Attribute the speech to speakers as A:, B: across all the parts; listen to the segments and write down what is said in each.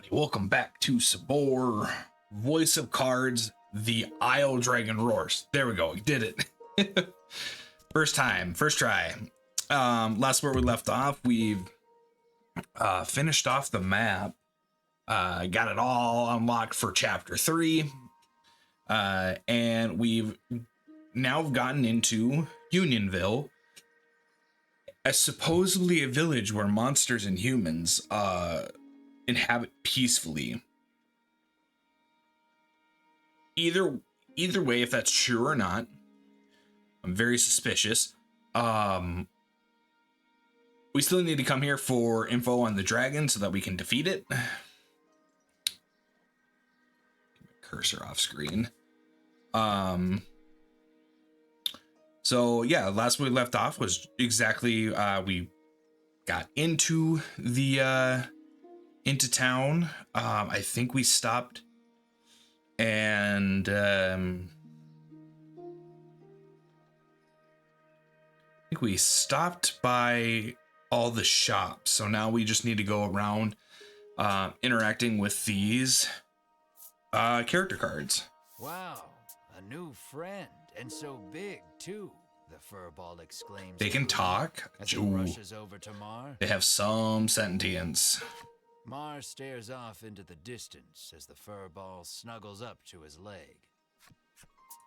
A: everybody, welcome back to some more Voice of Cards, the Isle Dragon Roars. There we go, we did it. First try. Last where we left off, we've finished off the map, got it all unlocked for chapter 3, and we've now gotten into Unionville, as supposedly a village where monsters and humans inhabit peacefully. Either way, if that's true or not, I'm very suspicious. We still need to come here for info on the dragon so that we can defeat it. Keep my cursor off screen. So yeah, last we left off was exactly we got into the into town. I think we stopped and I think we stopped by all the shops. So now we just need to go around interacting with these character cards.
B: Wow, a new friend, and so big too, the furball exclaims.
A: They can talk.
B: As he rushes over to Mar.
A: They have some sentience.
B: Mar stares off into the distance as the furball snuggles up to his leg.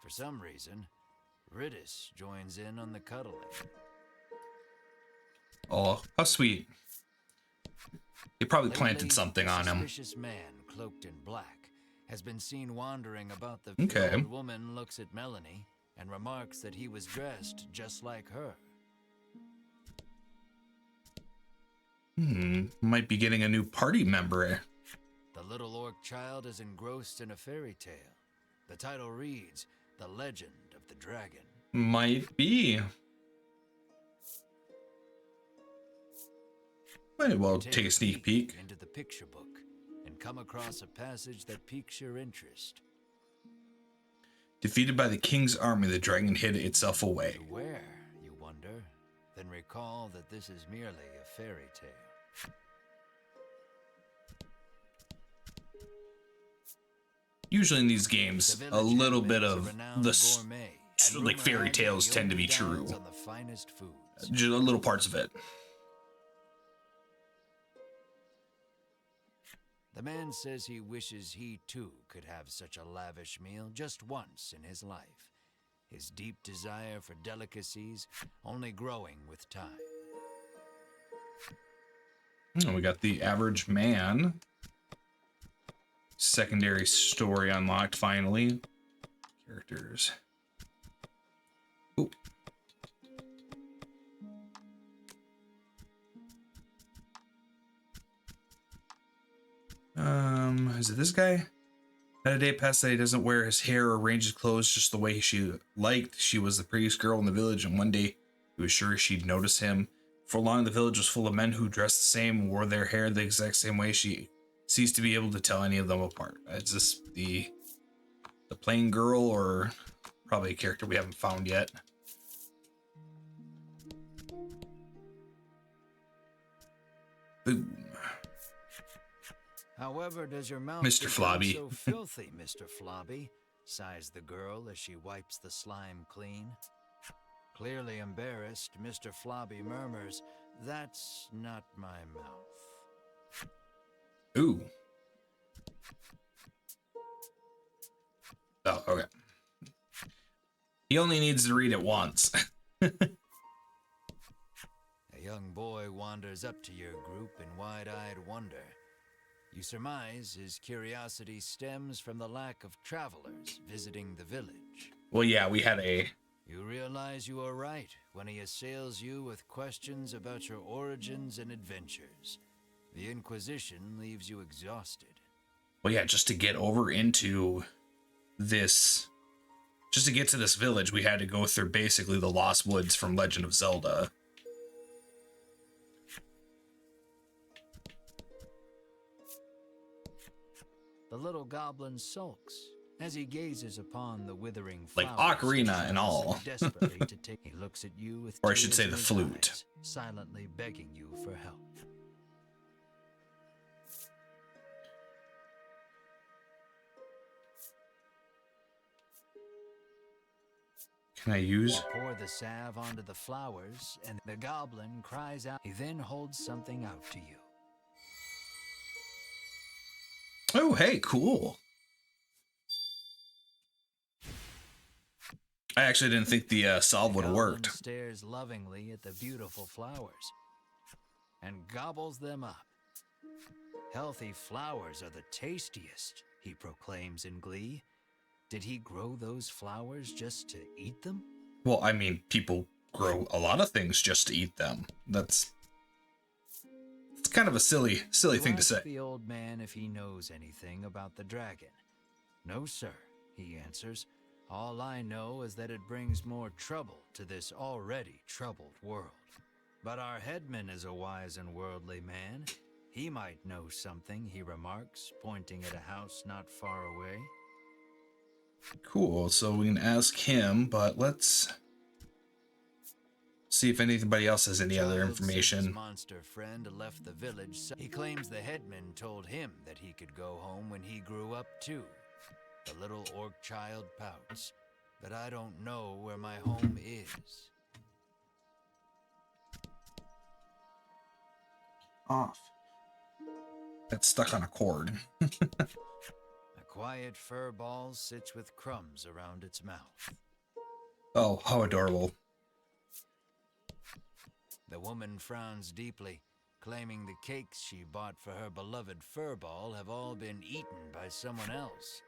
B: For some reason, Ridis joins in on the cuddling.
A: Oh, how sweet. They probably planted
B: Lately,
A: something on him.
B: A suspicious man cloaked in black has been seen wandering about the
A: Okay.
B: old woman looks at Meliane and remarks that he was dressed just like her.
A: Might be getting a new party member.
B: The little orc child is engrossed in a fairy tale. The title reads, The Legend of the Dragon.
A: Might be. Might well take a sneak peek.
B: Into the picture book and come across a passage that piques your interest.
A: Defeated by the king's army, the dragon hid itself away.
B: To where, you wonder? Then recall that this is merely a fairy tale.
A: Usually in these games, a little bit of the like fairy tales tend to be true.
B: On the finest foods.
A: Just little parts of it.
B: The man says he wishes he too could have such a lavish meal just once in his life. His deep desire for delicacies only growing with time.
A: And we got the average man. Secondary story unlocked finally. Characters. Ooh. Is it this guy? Not a day passed that he doesn't wear his hair or arrange his clothes just the way she liked. She was the prettiest girl in the village, and one day he was sure she'd notice him. For long, the village was full of men who dressed the same and wore their hair the exact same way. She ceased to be able to tell any of them apart. Is this the plain girl, or probably a character we haven't found yet? Boom.
B: However, does your mouth
A: Mr.
B: become
A: Flobby.
B: so filthy, Mr. Flobby? Sighs the girl as she wipes the slime clean. Clearly embarrassed, Mr. Flobby murmurs, "That's not my mouth."
A: Ooh. Oh, okay. He only needs to read it once.
B: A young boy wanders up to your group in wide-eyed wonder. You surmise his curiosity stems from the lack of travelers visiting the village.
A: Well, yeah, we had a...
B: You realize you are right when he assails you with questions about your origins and adventures. The Inquisition leaves you exhausted.
A: Well, yeah, just to get over into this... Just to get to this village, we had to go through basically the Lost Woods from Legend of Zelda.
B: The little goblin sulks as he gazes upon the withering
A: Like
B: flowers.
A: Ocarina and all.
B: Desperately to take. He looks at you with
A: Or I should
B: tears
A: say
B: in
A: the
B: his
A: flute.
B: eyes, silently begging you for help.
A: Can I use?
B: Pour the salve onto the flowers, and the goblin cries out. He then holds something out to you.
A: Oh, hey, cool. I actually didn't think the salve would have worked.
B: Stares lovingly at the beautiful flowers and gobbles them up. Healthy flowers are the tastiest, he proclaims in glee. Did he grow those flowers just to eat them?
A: Well, I mean, people grow a lot of things just to eat them. It's kind of a silly thing to say.
B: The old man if he knows anything about the dragon. No, sir, he answers. All I know is that it brings more trouble to this already troubled world. But our headman is a wise and worldly man. He might know something, he remarks, pointing at a house not far away.
A: Cool, so we can ask him, but let's see if anybody else has any other information.
B: His monster friend left the village. He claims the headman told him that he could go home when he grew up too. The little orc child pouts, but I don't know where my home is.
A: Off. That's stuck on a cord.
B: A quiet fur ball sits with crumbs around its mouth.
A: Oh, how adorable.
B: The woman frowns deeply, claiming the cakes she bought for her beloved fur ball have all been eaten by someone else.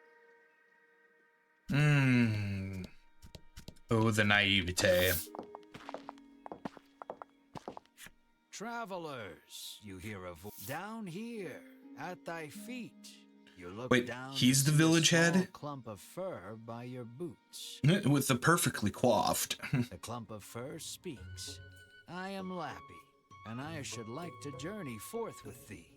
A: Oh, the naivete.
B: Travelers, you hear a voice. Down here, at thy feet. You look
A: Wait,
B: down.
A: he's the village head?
B: Clump of fur by your boots.
A: With the perfectly coiffed.
B: The clump of fur speaks. I am Lappy, and I should like to journey forth with thee.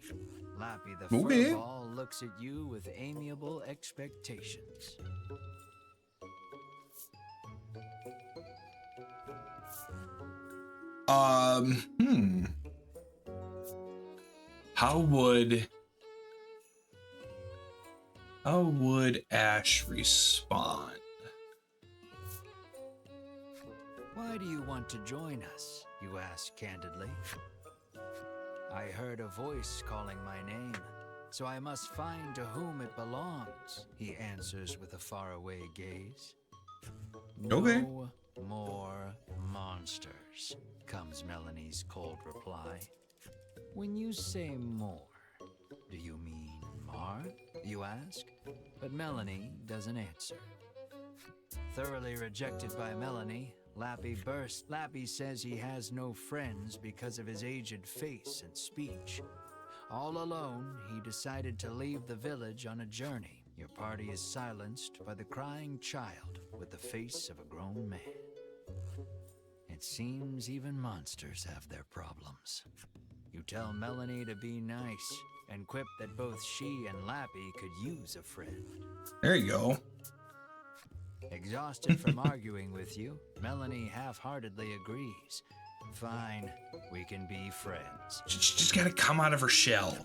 B: Lappy the fur ball looks at you with amiable expectations.
A: How would Ash respond?
B: Why do you want to join us? You ask candidly. I heard a voice calling my name, so I must find to whom it belongs, he answers with a faraway gaze.
A: Okay.
B: No more monsters, comes Melanie's cold reply. When you say more, do you mean Mar? You ask, but Melanie doesn't answer. Thoroughly rejected by Melanie, Lappy bursts. Lappy says he has no friends because of his aged face and speech. All alone, he decided to leave the village on a journey. Your party is silenced by the crying child with the face of a grown man. It seems even monsters have their problems. You tell Melanie to be nice and quip that both she and Lappy could use a friend.
A: There you go.
B: Exhausted from arguing with you, Melanie half-heartedly agrees. Fine, we can be friends.
A: She's gotta come out of her shell.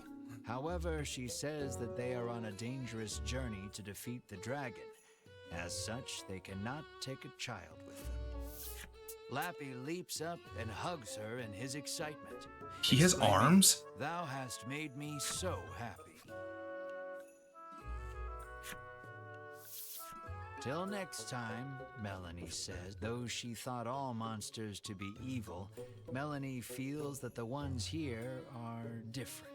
B: However, she says that they are on a dangerous journey to defeat the dragon. As such, they cannot take a child with them. Lappy leaps up and hugs her in his excitement.
A: He has arms?
B: Thou hast made me so happy. Till next time, Melanie says. Though she thought all monsters to be evil, Melanie feels that the ones here are different.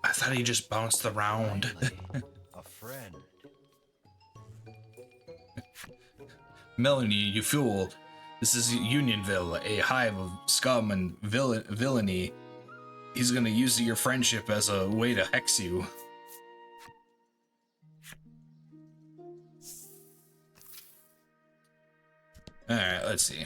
A: I thought he just bounced around.
B: Finally, a friend.
A: Melanie, you fool. This is Unionville, a hive of scum and villainy. He's gonna use your friendship as a way to hex you. Alright, let's see.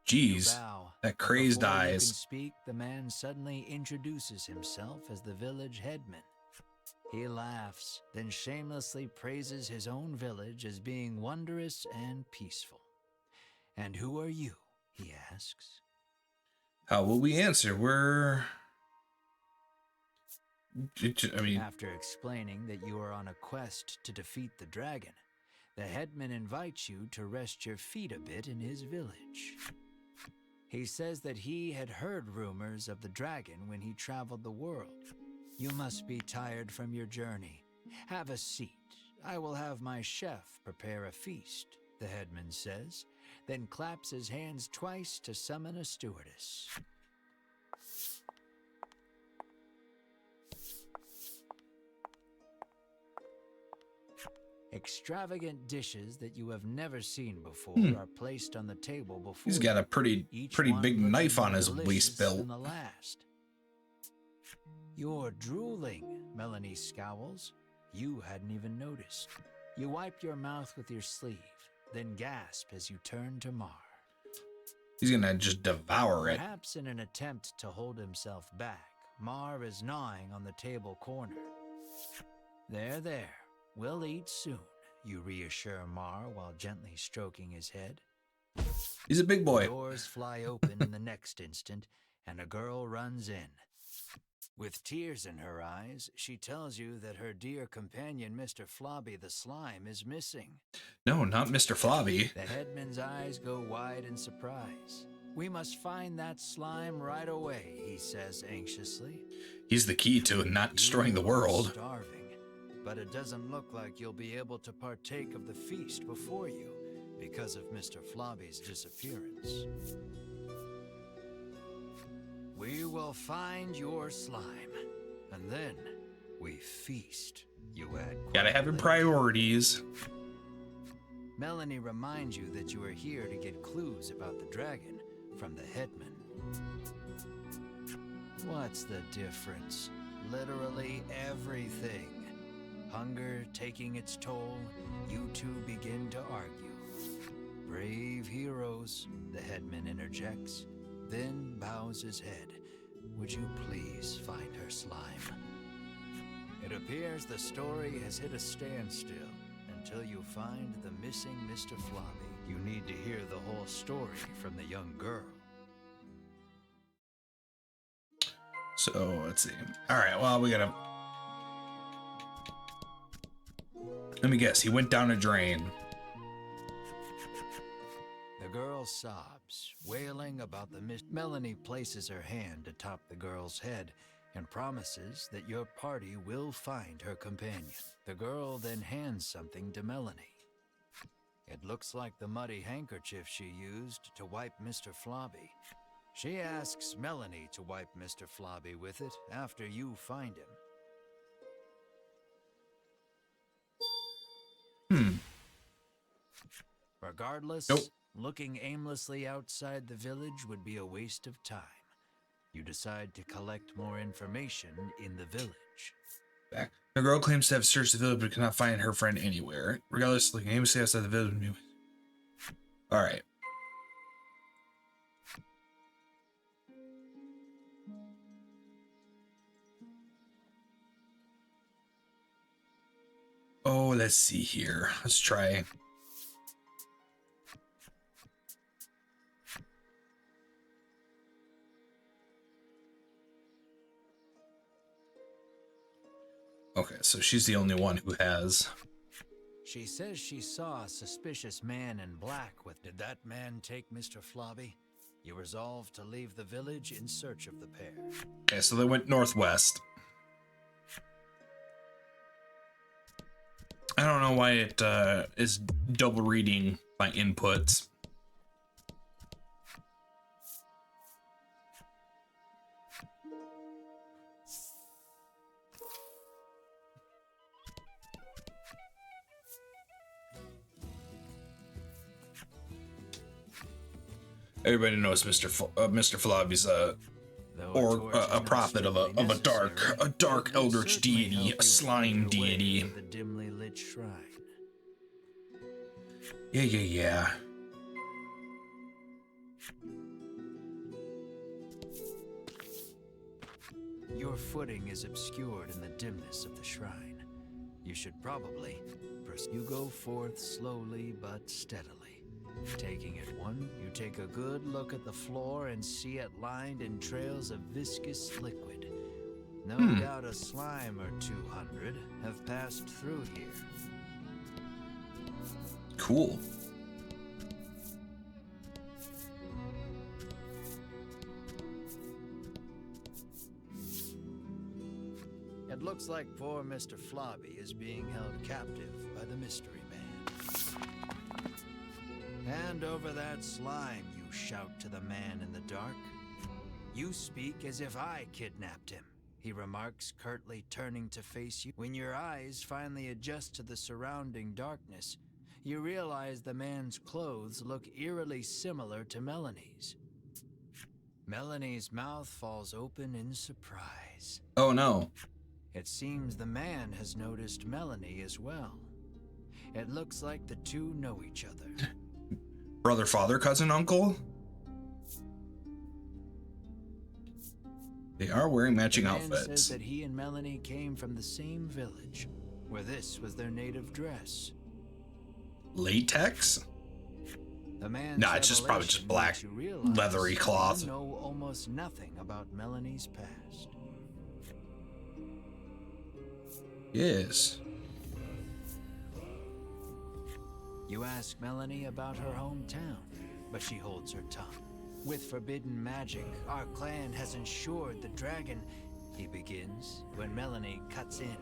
A: Jeez, that crazed eyes.
B: Speak, the man suddenly introduces himself as the village headman. He laughs, then shamelessly praises his own village as being wondrous and peaceful. And who are you? He asks.
A: How will we answer? I mean,
B: After explaining that you are on a quest to defeat the dragon, the headman invites you to rest your feet a bit in his village. He says that he had heard rumors of the dragon when he traveled the world. You must be tired from your journey. Have a seat. I will have my chef prepare a feast, the headman says, then claps his hands twice to summon a stewardess. Extravagant dishes that you have never seen before are placed on the table before
A: he's got a pretty big knife on his waist belt.
B: Than the last. You're drooling, Meliane scowls. You hadn't even noticed. You wipe your mouth with your sleeve, then gasp as you turn to Mar.
A: He's gonna just devour it.
B: Perhaps in an attempt to hold himself back, Mar is gnawing on the table corner. There. We'll eat soon, you reassure Mar while gently stroking his head.
A: He's a big boy.
B: Doors fly open in the next instant, and a girl runs in. With tears in her eyes, she tells you that her dear companion, Mr. Flobby the Slime, is missing.
A: No, not Mr. Flobby.
B: The headman's eyes go wide in surprise. We must find that slime right away, he says anxiously.
A: He's the key to not destroying the world.
B: Starving, but it doesn't look like you'll be able to partake of the feast before you because of Mr. Flobby's disappearance. We will find your slime, and then we feast, you add.
A: Gotta have your priorities.
B: Meliane reminds you that you are here to get clues about the dragon from the headman. What's the difference? Literally everything. Hunger taking its toll, you two begin to argue. Brave heroes, the headman interjects, then bows his head. Would you please find her slime? It appears the story has hit a standstill until you find the missing Mr. Flobby. You need to hear the whole story from the young girl.
A: So, let's see. Alright, well, we gotta... Let me guess, he went down a drain.
B: The girl sobs, wailing about the Meliane places her hand atop the girl's head and promises that your party will find her companion. The girl then hands something to Meliane. It looks like the muddy handkerchief she used to wipe Mr. Flobby. She asks Meliane to wipe Mr. Flobby with it after you find him. Regardless,
A: Nope.
B: Looking aimlessly outside the village would be a waste of time. You decide to collect more information in the village.
A: Back. The girl claims to have searched the village but cannot find her friend anywhere. Regardless, looking aimlessly outside the village. Alright. Oh, let's see here. Let's try. Okay, so she's the only one who has.
B: She says she saw a suspicious man in black with... Did that man take Mr. Flobby? You resolve to leave the village in search of the pair.
A: Okay, so they went northwest. I don't know why it is double reading my inputs. Everybody knows Mr. Flobby's a prophet of a dark eldritch deity, a slime deity.
B: The dimly lit shrine.
A: Yeah.
B: Your footing is obscured in the dimness of the shrine. You should probably... You go forth slowly but steadily. Taking it one, you take a good look at the floor and see it lined in trails of viscous liquid. No doubt a slime or 200 have passed through here.
A: Cool.
B: It looks like poor Mr. Flobby is being held captive by the mystery man. Hand over that slime, you shout to the man in the dark. You speak as if I kidnapped him, he remarks, curtly turning to face you. When your eyes finally adjust to the surrounding darkness, you realize the man's clothes look eerily similar to Melanie's. Melanie's mouth falls open in surprise.
A: Oh no.
B: It seems the man has noticed Melanie as well. It looks like the two know each other.
A: Brother, father, cousin, uncle? They are wearing matching
B: the man
A: outfits.
B: says that he and Melanie came from the same village, where this was their native dress.
A: Latex?
B: The man's
A: Nah, it's just probably just black, leathery cloth.
B: You know almost nothing about Melanie's past.
A: Yes.
B: You ask Melanie about her hometown, but she holds her tongue. With forbidden magic, our clan has ensured the dragon, he begins, when Melanie cuts in.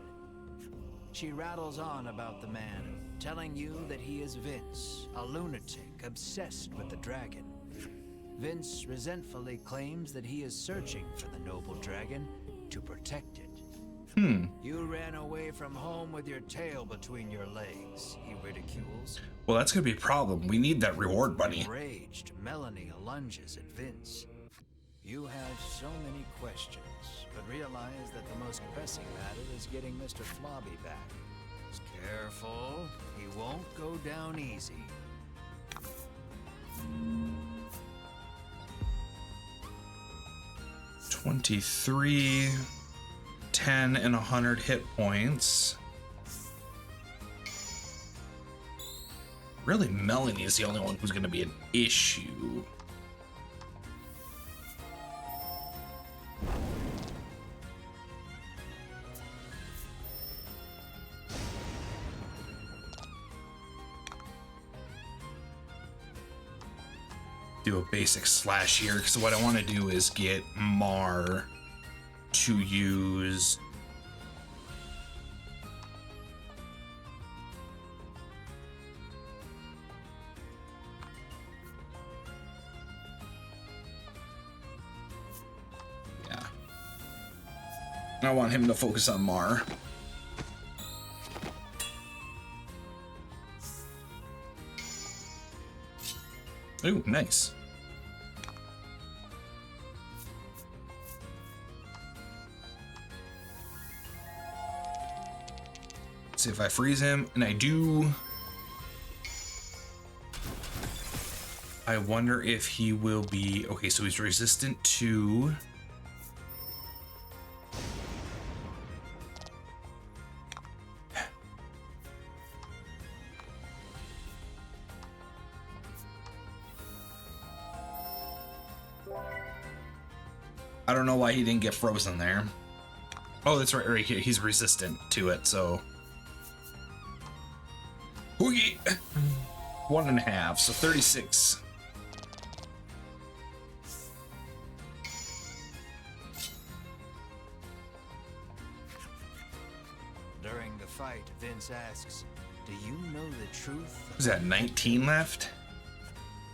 B: She rattles on about the man, telling you that he is Vince, a lunatic obsessed with the dragon. Vince resentfully claims that he is searching for the noble dragon to protect it. You ran away from home with your tail between your legs, he ridicules.
A: Well, that's gonna be a problem. We need that reward money.
B: Enraged, Melanie lunges at Vince. You have so many questions, but realize that the most pressing matter is getting Mr. Flobby back. Just careful, he won't go down easy.
A: $23, 10, and 100 hit points. Really, Melanie is the only one who's going to be an issue. Do a basic slash here, because what I want to do is get Mar to use I want him to focus on Mar. Ooh, nice. Let's see if I freeze him, and I do. I wonder if he will be okay. So he's resistant to. I don't know why he didn't get frozen there. Oh, that's right. Right here. He's resistant to it, so. Hoogie! 1.5, so 36.
B: During the fight, Vince asks, "Do you know the truth?"
A: Is that 19 left?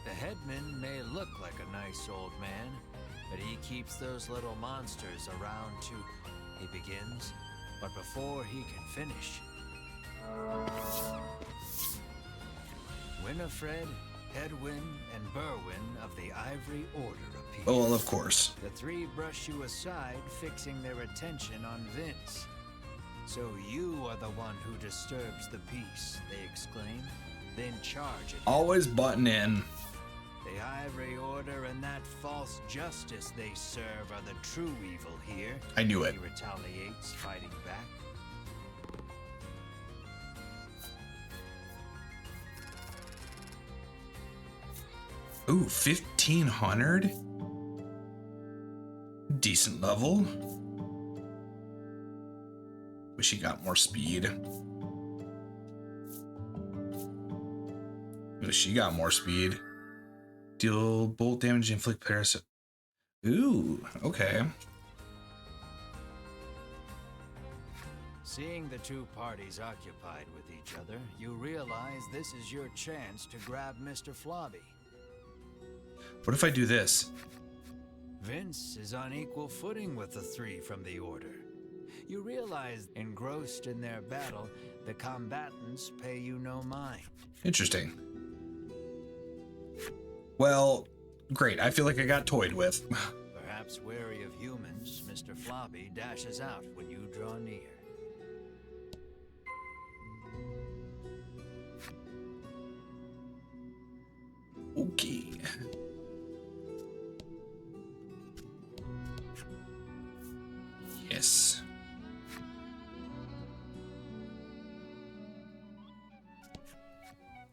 B: The headman may look like a nice old man, but he keeps those little monsters around too, he begins. But before he can finish, Winifred, Hedwin, and Berwin of the Ivory Order appear.
A: Oh, well, of course.
B: The three brush you aside, fixing their attention on Vince. "So you are the one who disturbs the peace," they exclaim, then charge at him.
A: Always button in.
B: The Ivory Order and that false justice they serve are the true evil here.
A: I knew it.
B: He retaliates, fighting back.
A: Ooh, 1500? Decent level. Wish he got more speed. Wish he got more speed. Deal bolt damage, inflict parasite. Ooh, okay.
B: Seeing the two parties occupied with each other, you realize this is your chance to grab Mr. Flobby.
A: What if I do this?
B: Vince is on equal footing with the three from the Order. You realize, engrossed in their battle, the combatants pay you no mind.
A: Interesting. Well, great. I feel like I got toyed with.
B: Perhaps wary of humans, Mr. Flobby dashes out when you draw near.
A: Okay. Yes.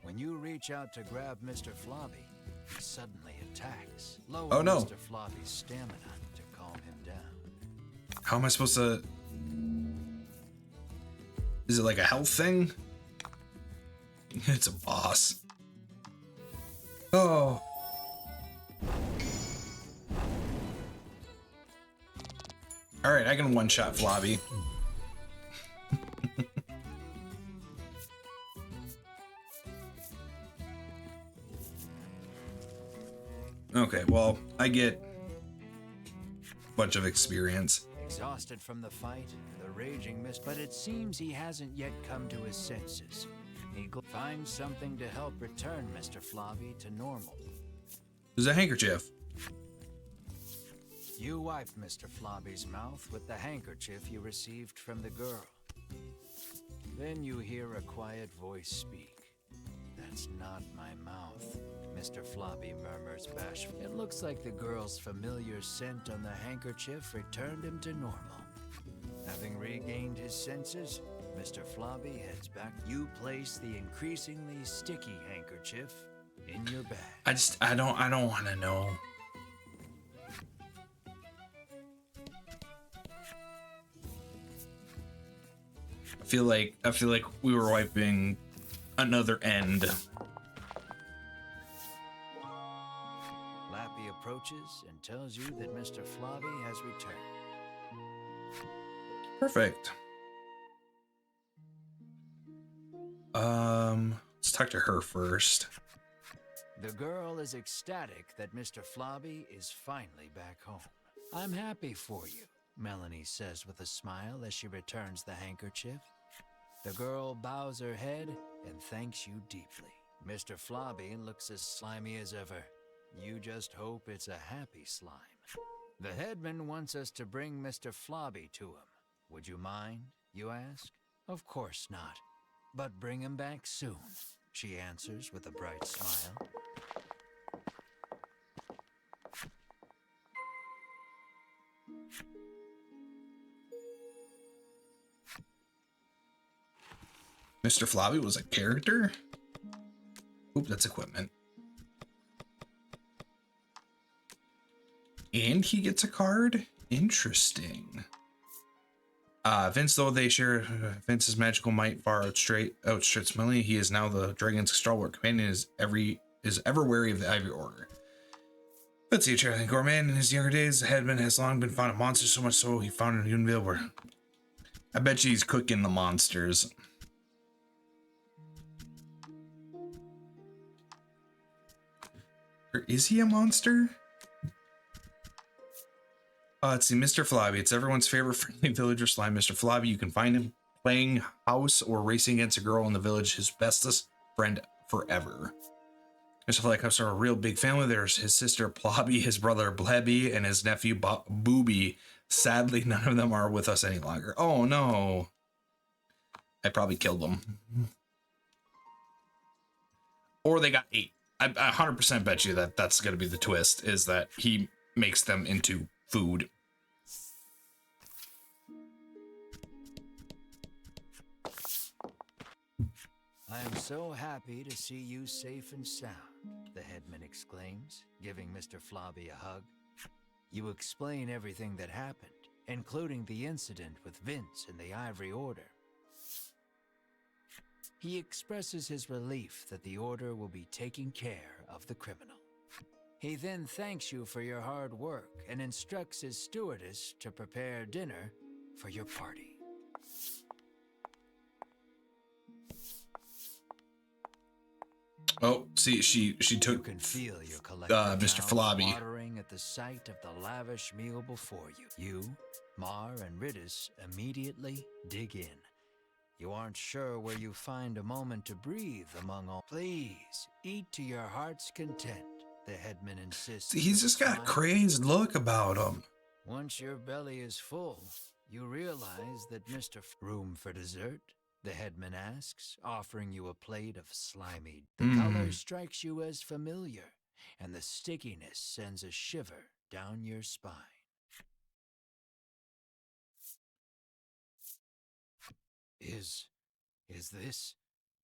B: When you reach out to grab Mr. Flobby, he suddenly attacks. Lower
A: Oh no.
B: Mr. Flobby's stamina to calm him down.
A: How am I supposed to... Is it like a health thing? It's a boss. Oh. Alright, I can one-shot Flobby. Okay, well, I get a bunch of experience.
B: Exhausted from the fight, the raging mist, but it seems he hasn't yet come to his senses. He finds something to help return Mr. Flobby to normal.
A: There's a handkerchief.
B: You wipe Mr. Flobby's mouth with the handkerchief you received from the girl. Then you hear a quiet voice speak. "That's not my mouth," Mr. Flobby murmurs bashfully. It looks like the girl's familiar scent on the handkerchief returned him to normal. Having regained his senses, Mr. Flobby heads back. You place the increasingly sticky handkerchief in your bag.
A: I don't want to know. I feel like we were wiping another end.
B: Lappy approaches and tells you that Mr. Flobby has returned.
A: Perfect. Let's talk to her first.
B: The girl is ecstatic that Mr. Flobby is finally back home. "I'm happy for you," Melanie says with a smile as she returns the handkerchief. The girl bows her head and thanks you deeply. Mr. Flobby looks as slimy as ever. You just hope it's a happy slime. The headman wants us to bring Mr. Flobby to him. Would you mind, you ask? Of course not. But bring him back soon, she answers with a bright smile.
A: Mr. Flobby was a character? Oop, that's equipment. And he gets a card? Interesting. Vince, though they share Vince's magical might far outstrips Meliane, he is now the dragon's stalwart companion, is ever wary of the Ivory Order. Let's see, traveling gourmand in his younger days, the headman has long been fond of monsters, so much so he found a Unville where I bet you he's cooking the monsters. Or is he a monster? Let's see, Mr. Flobby. It's everyone's favorite friendly villager slime, Mr. Flobby. You can find him playing house or racing against a girl in the village, his bestest friend forever. Mr. Flobby comes from a real big family. There's his sister Plobby, his brother Blebby, and his nephew Booby. Sadly, none of them are with us any longer. Oh no. I probably killed them. Or they got ate. I 100% bet you that that's going to be the twist, is that he makes them into food.
B: I am so happy to see you safe and sound, the headman exclaims, giving Mr. Flobby a hug. You explain everything that happened. including the incident with Vince and the Ivory Order. He expresses his relief that the Order will be taking care of the criminal. He then thanks you for your hard work and instructs his stewardess to prepare dinner for your party.
A: Oh, see, she
B: You
A: took
B: can feel your collective
A: Mr.
B: mouths
A: Flobby.
B: watering at the sight of the lavish meal before you. You, Mar, and Ridis immediately dig in. You aren't sure where you find a moment to breathe among all. Please, eat to your heart's content, the headman insists.
A: See, he's just got a crazed look about him.
B: Once your belly is full, you realize that Room for dessert? The headman asks, offering you a plate of slimy. The color strikes you as familiar, and the stickiness sends a shiver down your spine. Is this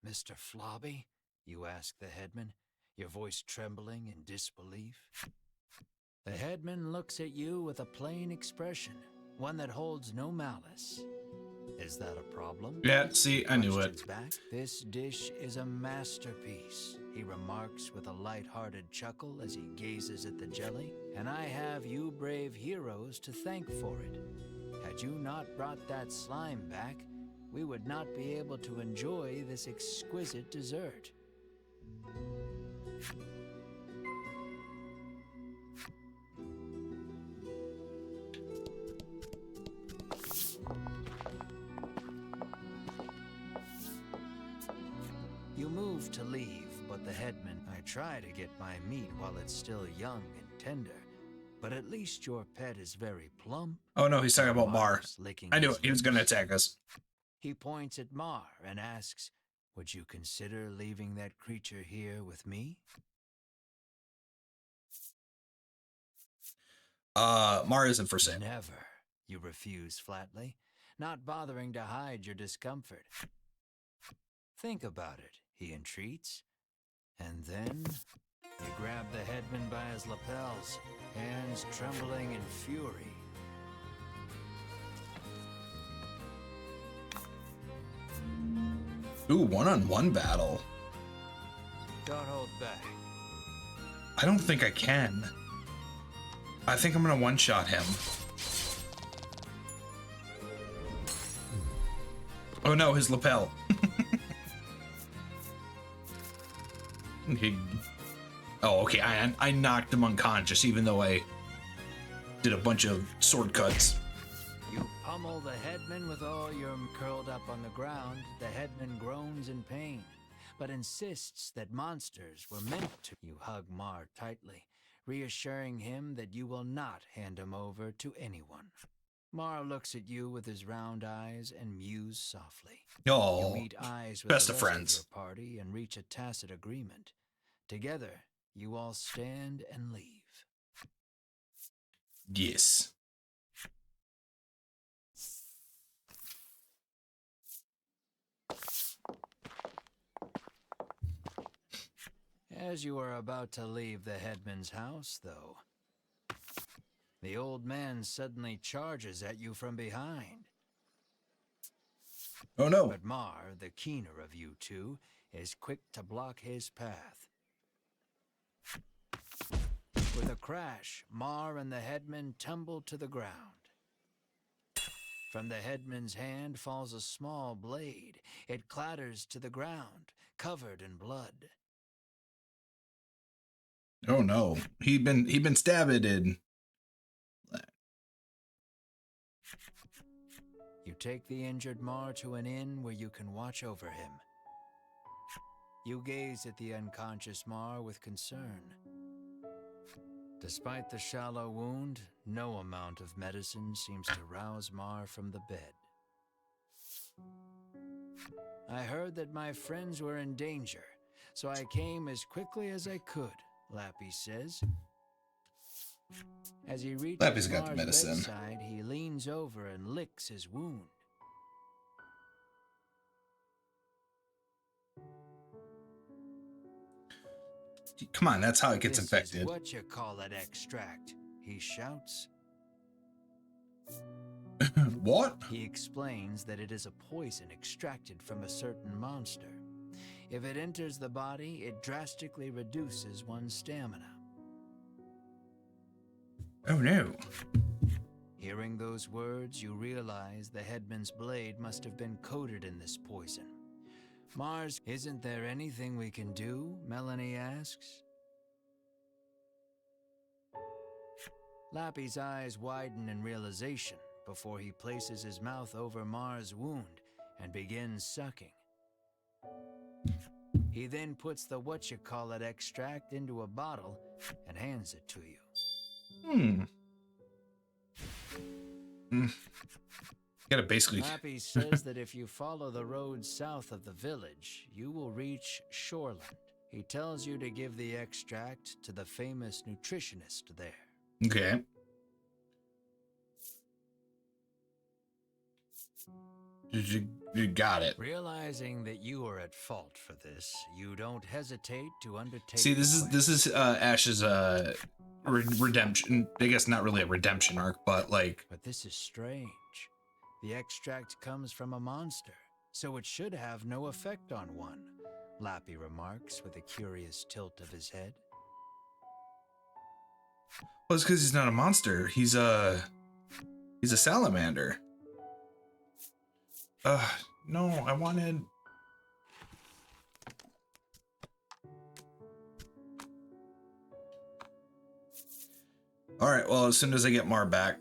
B: Mr. Flobby? You ask the headman, your voice trembling in disbelief. The headman looks at you with a plain expression, one that holds no malice. Is that a problem?
A: Yeah, see, I knew it.
B: Back. This dish is a masterpiece, he remarks with a light-hearted chuckle as he gazes at the jelly. And I have you brave heroes to thank for it. Had you not brought that slime back, we would not be able to enjoy this exquisite dessert. You move to leave, but the headman, I try to get my meat while it's still young and tender, but at least your pet is very plump.
A: Oh no, he's talking about Mar. I knew it. He was going to attack us.
B: He points at Mar and asks, would you consider leaving that creature here with me?
A: Mar isn't for sale.
B: Never, you refuse flatly, not bothering to hide your discomfort. Think about it, he entreats. And then you grab the headman by his lapels, hands trembling in fury.
A: Ooh, one-on-one battle.
B: Don't hold back.
A: I don't think I can. I think I'm gonna one-shot him. Oh no, his lapel. Oh, okay, I knocked him unconscious, even though I did a bunch of sword cuts.
B: You pummel the headman with all your curled up on the ground. The headman groans in pain, but insists that monsters were meant to. You hug Mar tightly, reassuring him that you will not hand him over to anyone. Mar looks at you with his round eyes and mews softly.
A: Oh,
B: you meet eyes with
A: best
B: the
A: of
B: rest
A: friends.
B: Of your party and reach a tacit agreement. Together, you all stand and leave.
A: Yes.
B: As you are about to leave the headman's house, though, the old man suddenly charges at you from behind.
A: Oh no.
B: But Mar, the keener of you two, is quick to block his path. With a crash, Mar and the headman tumble to the ground. From the headman's hand falls a small blade. It clatters to the ground, covered in blood.
A: Oh no. He'd been stabbed in.
B: You take the injured Mar to an inn where you can watch over him. You gaze at the unconscious Mar with concern. Despite the shallow wound, no amount of medicine seems to rouse Mar from the bed. I heard that my friends were in danger, so I came as quickly as I could, Lappy says. As he reaches
A: Lappy's got the
B: Mar's
A: medicine.
B: bedside, he leans over and licks his wound.
A: Come on, that's how it gets
B: This
A: infected.
B: is what you call an extract, he shouts.
A: What?
B: He explains that it is a poison extracted from a certain monster. If it enters the body, it drastically reduces one's stamina.
A: Oh no.
B: Hearing those words, you realize the headman's blade must have been coated in this poison. Mars, isn't there anything we can do? Meliane asks. Lappy's eyes widen in realization before he places his mouth over Mars' wound and begins sucking. He then puts the whatchamacallit extract into a bottle and hands it to you.
A: Gotta basically.
B: Lappy says that if you follow the road south of the village, you will reach Shoreland. He tells you to give the extract to the famous nutritionist there.
A: Okay. You got it.
B: Realizing that you are at fault for this, you don't hesitate to undertake.
A: See, this is Ash's redemption. I guess not really a redemption arc, but like.
B: But this is strange. The extract comes from a monster, so it should have no effect on one. Lappy remarks with a curious tilt of his head.
A: Well, it's because he's not a monster. He's a salamander. No, I wanted. All right. Well, as soon as I get Mar back.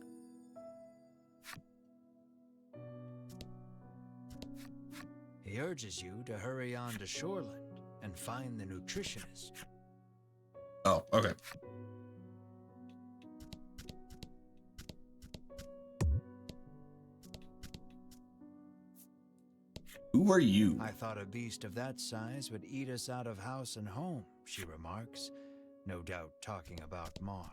B: He urges you to hurry on to Shoreland and find the nutritionist.
A: Oh, okay. Who are you?
B: I thought a beast of that size would eat us out of house and home, she remarks, no doubt talking about Mar.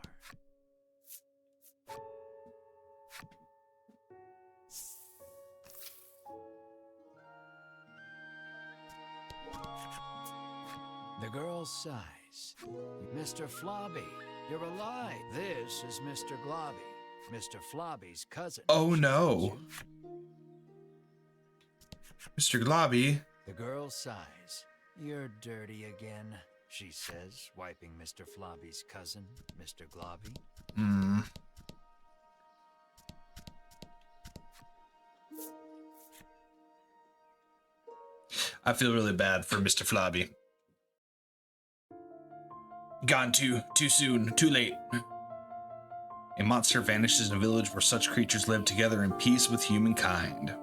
B: The girl sighs. Mr. Flobby, you're alive. This is Mr. Globby, Mr. Flobby's cousin.
A: Oh no. Mr. Globby.
B: The girl sighs. You're dirty again, she says, wiping Mr. Flobby's cousin, Mr. Globby.
A: I feel really bad for Mr. Flobby. Gone too soon, too late. A monster vanishes in a village where such creatures live together in peace with humankind.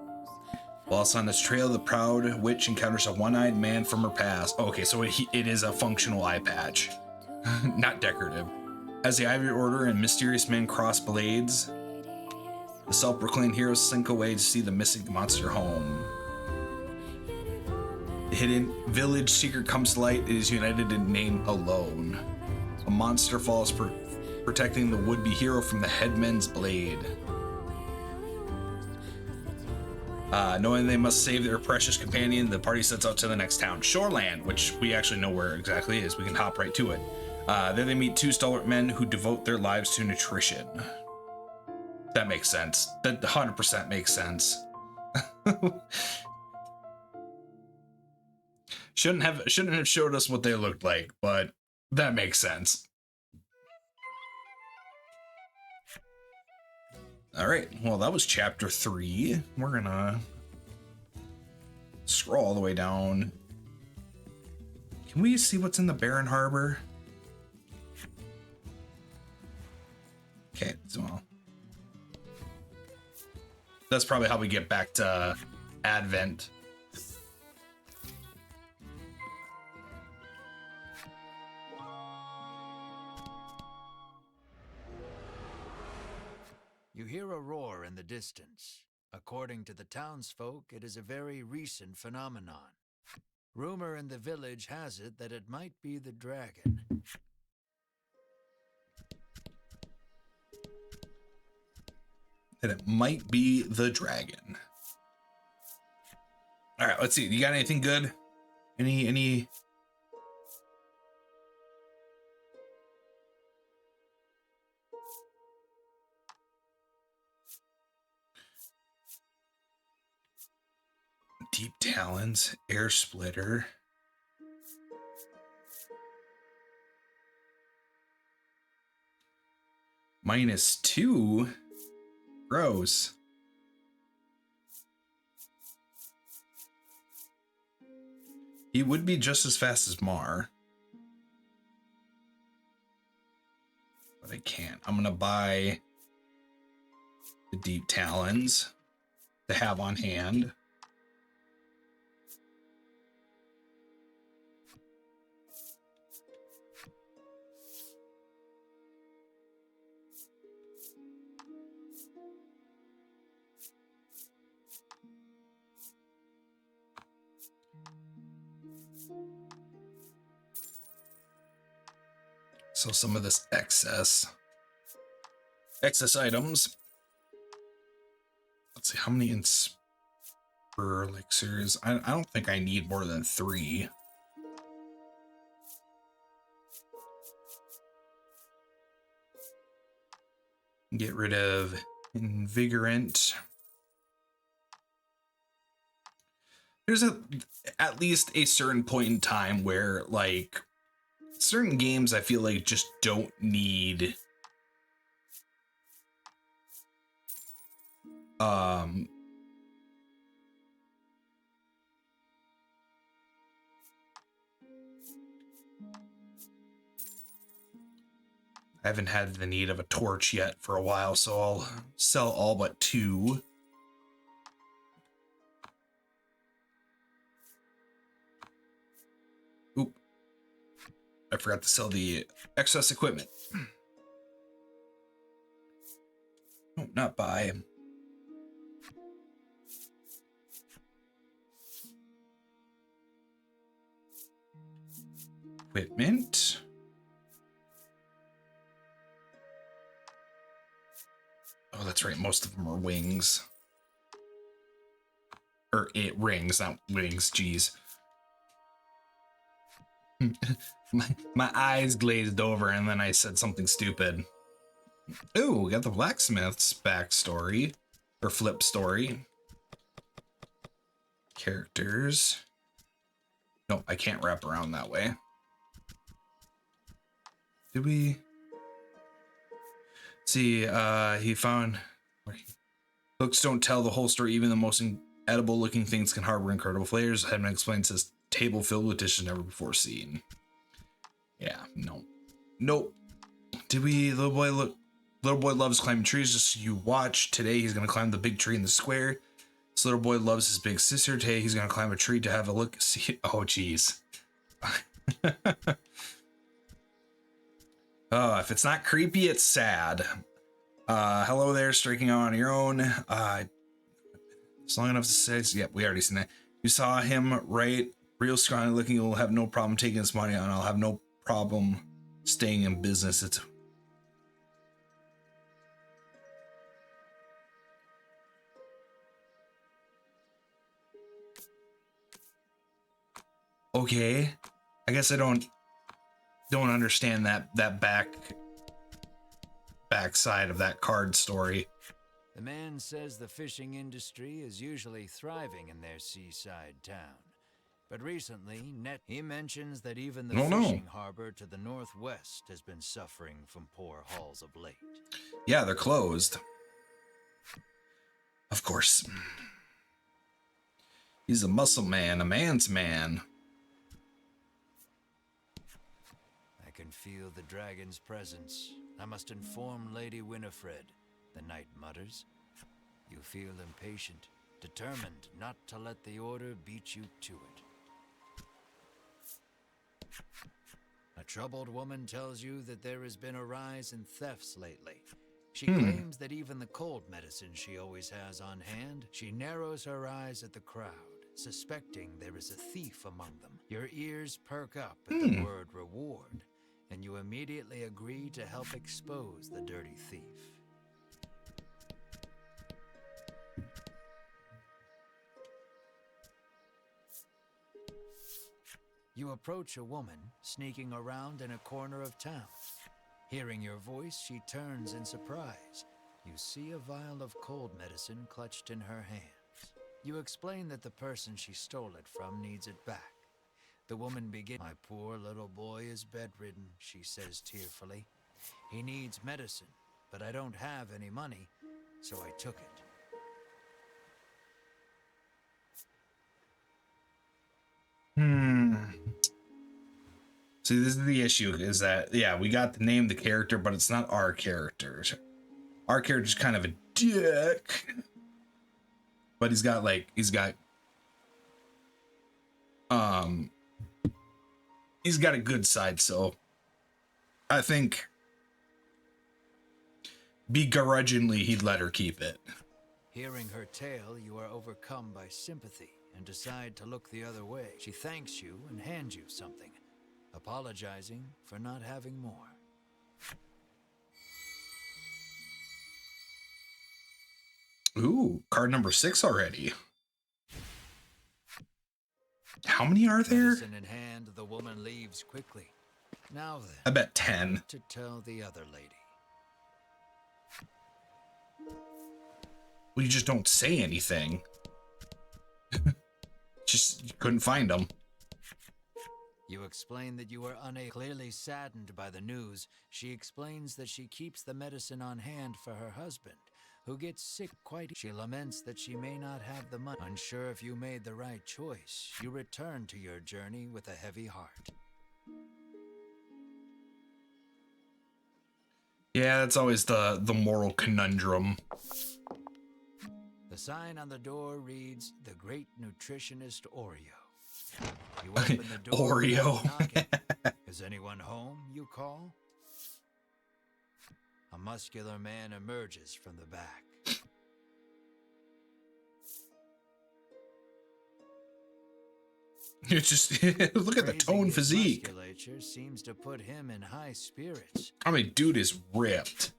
A: Whilst on its trail, the proud witch encounters a one-eyed man from her past. Okay, so it is a functional eye patch, not decorative. As the Ivory Order and mysterious men cross blades, the self-proclaimed heroes slink away to see the missing monster home. The hidden village secret comes to light. It is united in name alone. A monster falls protecting the would-be hero from the headman's blade. Knowing they must save their precious companion, the party sets out to the next town, Shoreland, which we actually know where exactly is. We can hop right to it. There they meet two stalwart men who devote their lives to nutrition. That makes sense. That 100% makes sense. Shouldn't have showed us what they looked like, but that makes sense. All right, well, that was chapter 3. We're gonna scroll all the way down. Can we see what's in the Barren Harbor? Okay, so that's probably how we get back to Advent.
B: You hear a roar in the distance. According to the townsfolk, it is a very recent phenomenon. Rumor in the village has it that it might be the dragon.
A: That it might be the dragon. All right, let's see. You got anything good? Any? Deep Talons, Air Splitter. -2? Gross. He would be just as fast as Mar. But I can't. I'm going to buy the Deep Talons to have on hand. So some of this excess items. Let's see, how many Inspire elixirs? I don't think I need more than 3. Get rid of Invigorant. There's at least a certain point in time where, like, certain games I feel like just don't need I haven't had the need of a torch yet for a while, so I'll sell all but 2. Oop. I forgot to sell the excess equipment. No, not buy. Equipment. Oh, that's right. Most of them are wings. Or rings, not wings. Jeez. my eyes glazed over and then I said something stupid. Ooh, we got the blacksmith's backstory. Or flip story. Characters. No, I can't wrap around that way. Did we... See, he found... Books don't tell the whole story. Even the most edible looking things can harbor incredible flavors. Hedman explains this table filled with dishes never before seen. Yeah, no. Nope. Did we... Little boy loves climbing trees. Just so you watch. Today he's going to climb the big tree in the square. This little boy loves his big sister. Today he's going to climb a tree to have a look. See... Oh, jeez. Oh, if it's not creepy, it's sad. Hello there, striking out on your own. It's long enough to say, yep, we already seen that. You saw him, right? Real scrawny looking. You'll have no problem taking his money, and I'll have no problem staying in business. It's okay. I guess I don't understand that backside of that card story.
B: The man says the fishing industry is usually thriving in their seaside town. But recently, he mentions that even the fishing harbor to the northwest has been suffering from poor hauls of late.
A: Yeah, they're closed. Of course. He's a muscle man, a man's man.
B: I can feel the dragon's presence. I must inform Lady Winifred, the knight mutters. You feel impatient, determined not to let the order beat you to it. A troubled woman tells you that there has been a rise in thefts lately. She claims that even the cold medicine she always has on hand, she narrows her eyes at the crowd, suspecting there is a thief among them. Your ears perk up at the word reward, and you immediately agree to help expose the dirty thief. You approach a woman sneaking around in a corner of town. Hearing your voice, she turns in surprise. You see a vial of cold medicine clutched in her hands. You explain that the person she stole it from needs it back. The woman begins. My poor little boy is bedridden, she says tearfully. He needs medicine, but I don't have any money, so I took it.
A: See, this is the issue, is that, yeah, we got the name, the character, but it's not our characters. Our character's kind of a dick. But he's got a good side, so I think begrudgingly he'd let her keep it.
B: Hearing her tale, you are overcome by sympathy and decide to look the other way. She thanks you and hands you something, apologizing for not having more.
A: Ooh, card number 6 already. How many are there?
B: Medicine in hand, the woman leaves quickly. Now then,
A: I bet 10.
B: to tell the other lady.
A: Well, you just don't say anything. Just you couldn't find them.
B: You explain that you were clearly saddened by the news. She explains that she keeps the medicine on hand for her husband, who gets sick quite. She laments that she may not have the money. Unsure if you made the right choice, you return to your journey with a heavy heart.
A: Yeah, that's always the moral conundrum.
B: The sign on the door reads, "The Great Nutritionist Oreo." You open the door
A: Oreo.
B: without knocking. Is anyone home, you call? A muscular man emerges from the back.
A: It's just look at the tone physique.
B: Musculature seems to put him in high spirits.
A: I mean, dude is ripped.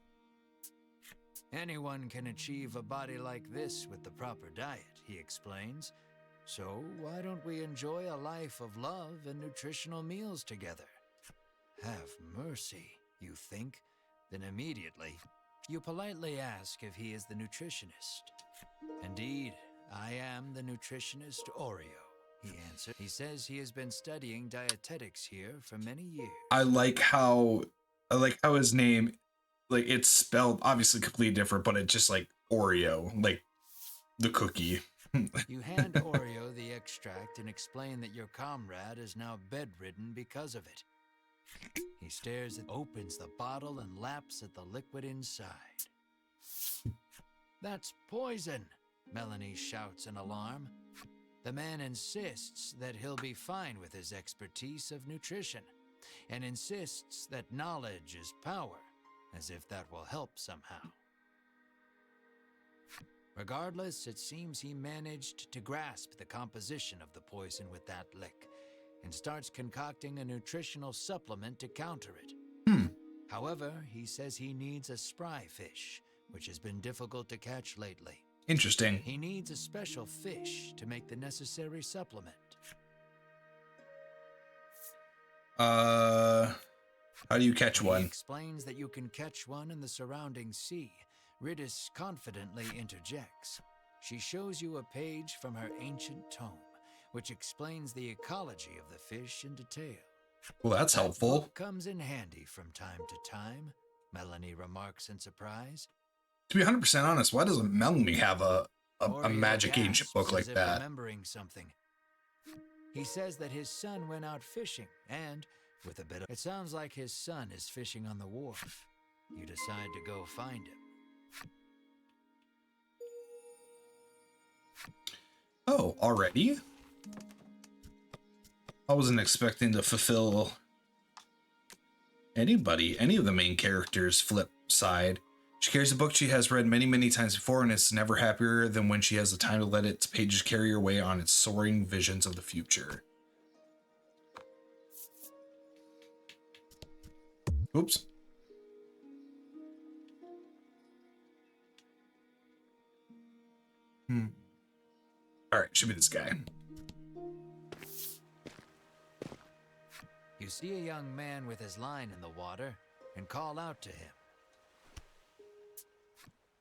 B: Anyone can achieve a body like this with the proper diet, he explains. So why don't we enjoy a life of love and nutritional meals together? Have mercy, you think. Then immediately, you politely ask if he is the nutritionist. Indeed, I am the nutritionist Oreo, he answered. He says he has been studying dietetics here for many years.
A: I like how his name, like, it's spelled obviously completely different, but it's just like Oreo, like the cookie.
B: You hand Oreo the extract and explain that your comrade is now bedridden because of it. He stares at, opens the bottle and laps at the liquid inside. That's poison, Meliane shouts in alarm. The man insists that he'll be fine with his expertise of nutrition, and insists that knowledge is power, as if that will help somehow. Regardless, it seems he managed to grasp the composition of the poison with that lick, and starts concocting a nutritional supplement to counter it. However, he says he needs a spry fish, which has been difficult to catch lately.
A: Interesting.
B: He needs a special fish to make the necessary supplement.
A: How do you catch
B: He
A: one?
B: explains that you can catch one in the surrounding sea. Ridis confidently interjects. She shows you a page from her ancient tome, which explains the ecology of the fish in detail.
A: Well, that's helpful.
B: Book comes in handy from time to time, Meliane remarks in surprise.
A: To be 100% honest, why doesn't Meliane have a
B: Oreo
A: magic ancient
B: gasps
A: book like
B: as if
A: that?
B: remembering something. He says that his son went out fishing, and with a bit of... It sounds like his son is fishing on the wharf. You decide to go find him.
A: Oh, already? I wasn't expecting to fulfill any of the main characters' flip side. She carries a book she has read many, many times before, and is never happier than when she has the time to let its pages carry her away on its soaring visions of the future. Oops. All right, should be this guy.
B: You see a young man with his line in the water and call out to him.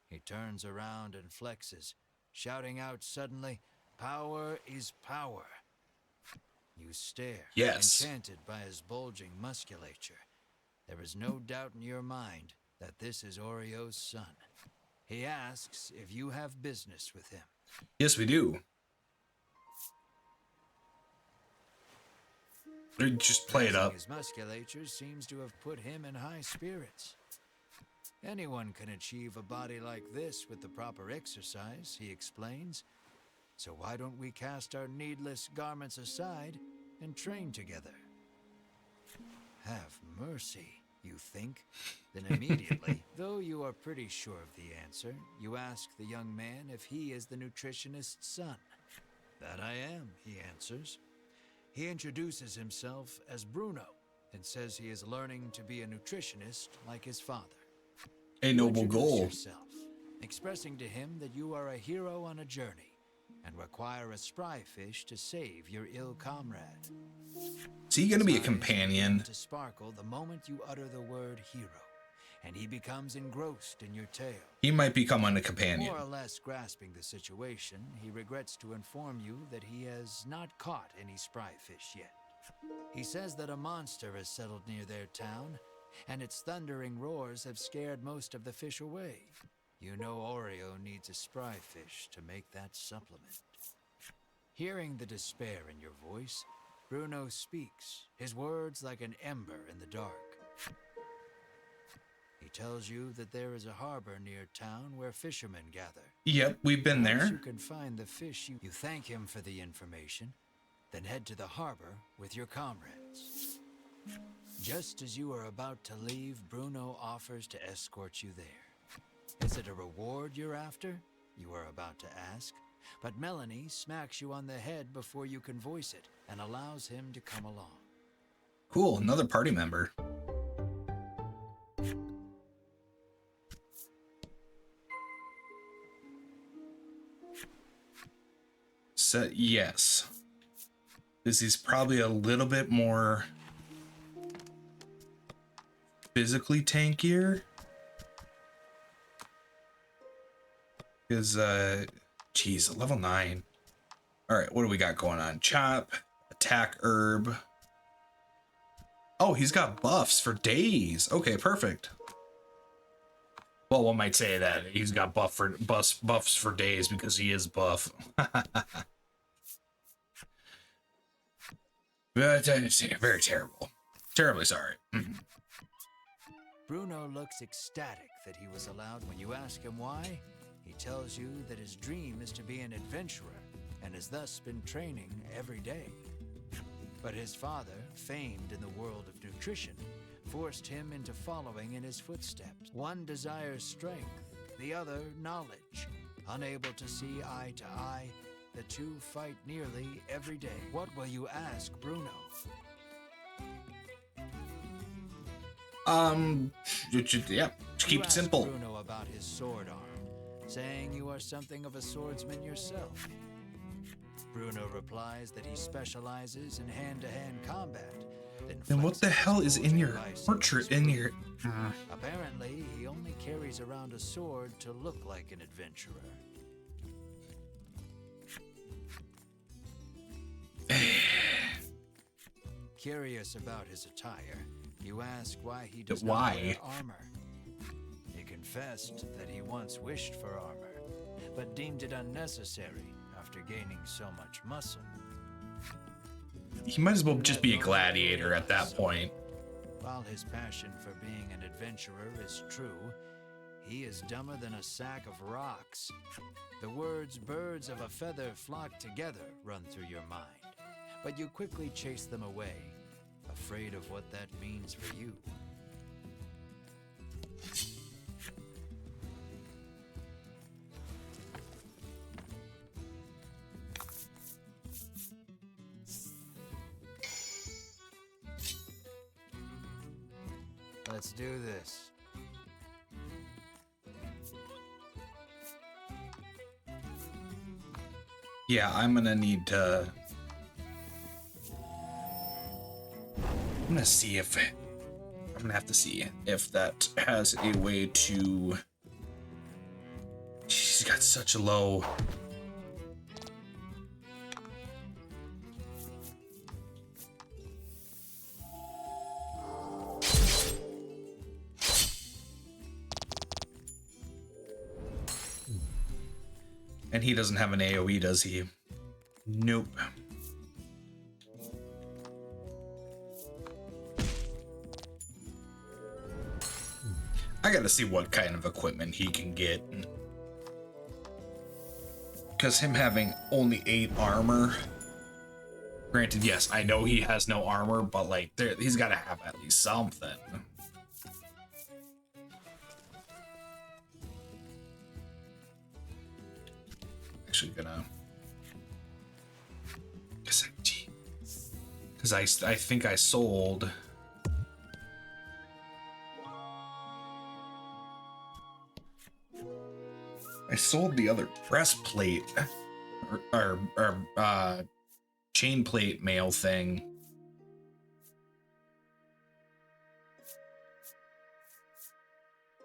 B: He turns around and flexes, shouting out suddenly, Power is power. You stare,
A: Yes.
B: enchanted by his bulging musculature. There is no doubt in your mind that this is Oreo's son. He asks if you have business with him.
A: Yes, we do. Just play it up.
B: His musculature seems to have put him in high spirits. Anyone can achieve a body like this with the proper exercise, he explains. So why don't we cast our needless garments aside and train together? Have mercy, you think? Then immediately, though you are pretty sure of the answer, you ask the young man if he is the nutritionist's son. That I am, he answers. He introduces himself as Bruno and says he is learning to be a nutritionist like his father.
A: A noble goal.
B: Yourself, expressing to him that you are a hero on a journey and require a spry fish to save your ill comrade.
A: Is he going to be a companion?
B: To sparkle the moment you utter the word hero, and he becomes engrossed in your tale.
A: He might become a companion.
B: More or less grasping the situation, he regrets to inform you that he has not caught any spry fish yet. He says that a monster has settled near their town, and its thundering roars have scared most of the fish away. You know Oreo needs a spry fish to make that supplement. Hearing the despair in your voice, Bruno speaks, his words like an ember in the dark. He tells you that there is a harbor near town where fishermen gather.
A: Yep, we've been there.
B: You can find the fish. You thank him for the information, then head to the harbor with your comrades. Just as you are about to leave, Bruno offers to escort you there. Is it a reward you're after? You are about to ask. But Meliane smacks you on the head before you can voice it and allows him to come along.
A: Cool, another party member. So, yes. This is probably a little bit more physically tankier. Because, geez, level 9. All right, what do we got going on? Chop, attack herb. Oh, he's got buffs for days. Okay, perfect. Well, one might say that he's got buffs for days because he is buff. Very terrible. Terribly sorry.
B: Bruno looks ecstatic that he was allowed. When you ask him why, he tells you that his dream is to be an adventurer and has thus been training every day. But his father, famed in the world of nutrition, forced him into following in his footsteps. One desires strength, the other knowledge. Unable to see eye to eye, the two fight nearly every day. What will you ask Bruno?
A: Yeah, keep it simple.
B: Bruno about his sword arm, saying you are something of a swordsman yourself. Bruno replies that he specializes in hand-to-hand combat.
A: Then what the hell is in your portrait in your...
B: Apparently, he only carries around a sword to look like an adventurer. Curious about his attire, you ask why he does not wear armor. He confessed that he once wished for armor, but deemed it unnecessary after gaining so much muscle.
A: He might as well just be a gladiator at that point.
B: While his passion for being an adventurer is true, he is dumber than a sack of rocks. The words "birds of a feather flock together" run through your mind, but you quickly chase them away, afraid of what that means for you. Let's do this.
A: Yeah, I'm gonna need to... I'm gonna see if... I'm gonna have to see if that has a way to... She's got such a low... And he doesn't have an AoE, does he? Nope. I gotta see what kind of equipment he can get. Because him having only 8 armor... Granted, yes, I know he has no armor, but like, he's gotta have at least something. Actually gonna... Because I think I sold... I sold the other breastplate or chain plate mail thing.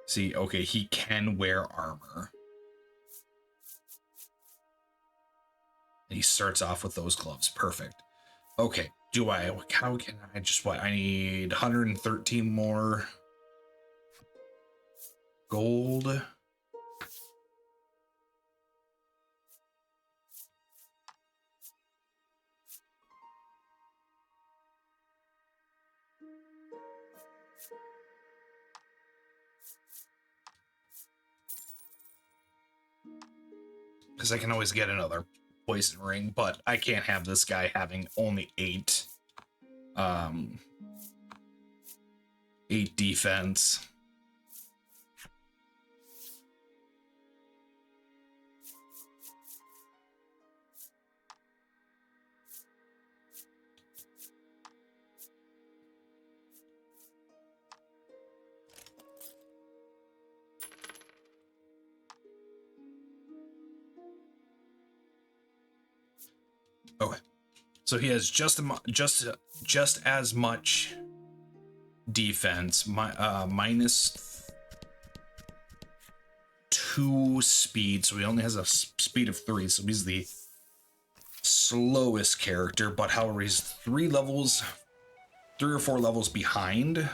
A: See, okay, he can wear armor. And he starts off with those gloves. Perfect. Okay, how can I just, I need 113 more gold. Because I can always get another poison ring, but I can't have this guy having only 8 defense. Okay, so he has just as much defense, minus 2 speed, so he only has a speed of 3, so he's the slowest character, but however he's 3 or 4 levels behind,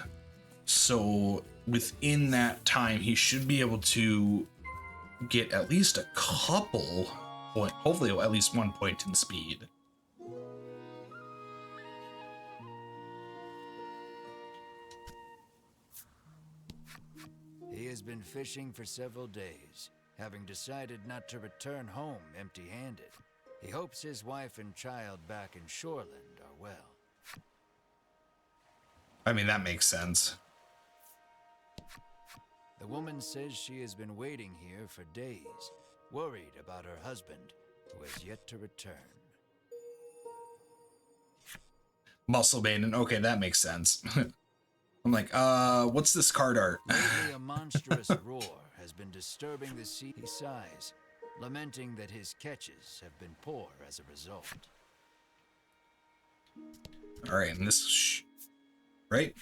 A: so within that time he should be able to get at least a couple point, hopefully at least 1 point in speed.
B: He has been fishing for several days, having decided not to return home empty-handed. He hopes his wife and child back in Shoreland are well.
A: I mean, that makes sense.
B: The woman says she has been waiting here for days, worried about her husband, who has yet to return.
A: Muscle maiden, okay, that makes sense. I'm like, what's this card art?
B: Lately, a monstrous roar has been disturbing the sea. He sighs, lamenting that his catches have been poor as a result.
A: All right, and this, right?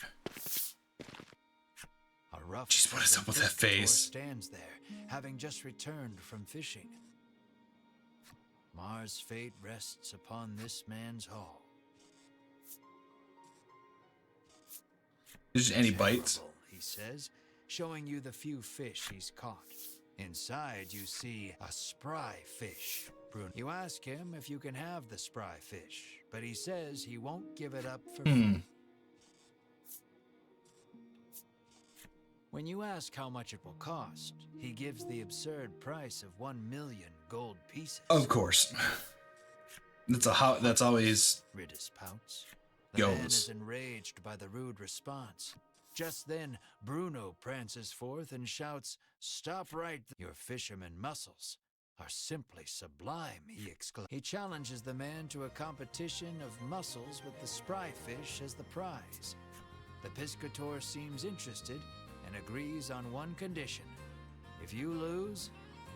B: A rough
A: Jeez, what is up with that face?
B: stands there, having just returned from fishing. Mars' fate rests upon this man's haul.
A: Is there any bites?
B: Terrible, he says, showing you the few fish he's caught. Inside, you see a spry fish. Bruno. You ask him if you can have the spry fish, but he says he won't give it up for free. When you ask how much it will cost, he gives the absurd price of 1 million gold pieces.
A: Of course. That's always
B: Ridis pouts. The man is enraged by the rude response. Just then, Bruno prances forth and shouts, "Stop right there. Your fisherman muscles are simply sublime," he exclaims. He challenges the man to a competition of muscles with the spry fish as the prize. The piscator seems interested and agrees on one condition. If you lose,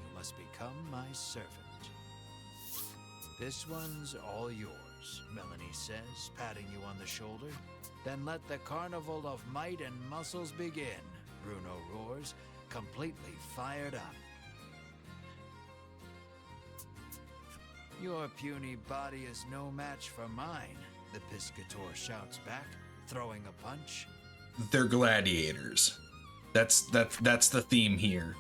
B: you must become my servant. This one's all yours, Meliane says, patting you on the shoulder. Then let the carnival of might and muscles begin, Bruno roars, completely fired up. Your puny body is no match for mine, the piscator shouts back, throwing a punch.
A: They're gladiators. That's the theme here.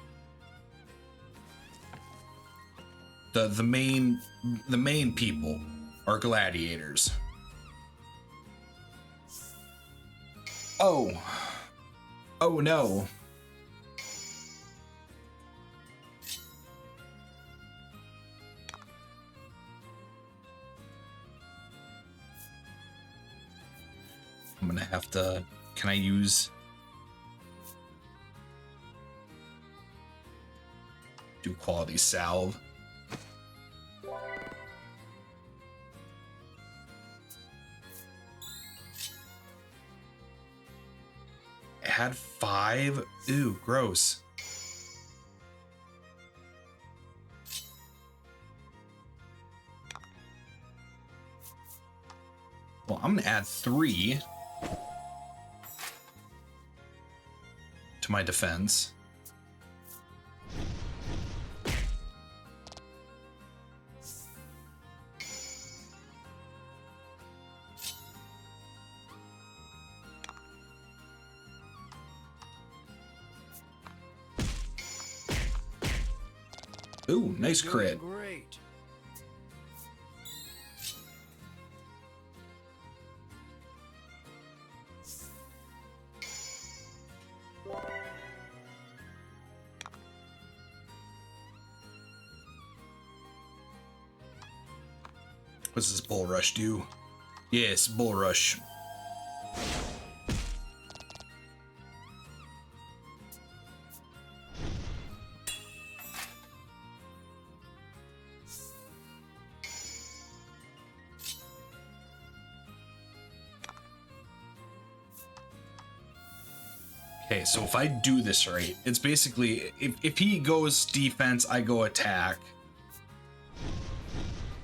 A: The main people are gladiators. Oh. Oh no. I'm gonna have to, can I use, do quality salve? Add 5? Ooh, gross. Well, I'm gonna add 3 to my defense. Ooh, nice crit.
B: Great.
A: What's this bull rush do? Yes, bull rush. Okay, so if I do this right, it's basically, if he goes defense, I go attack.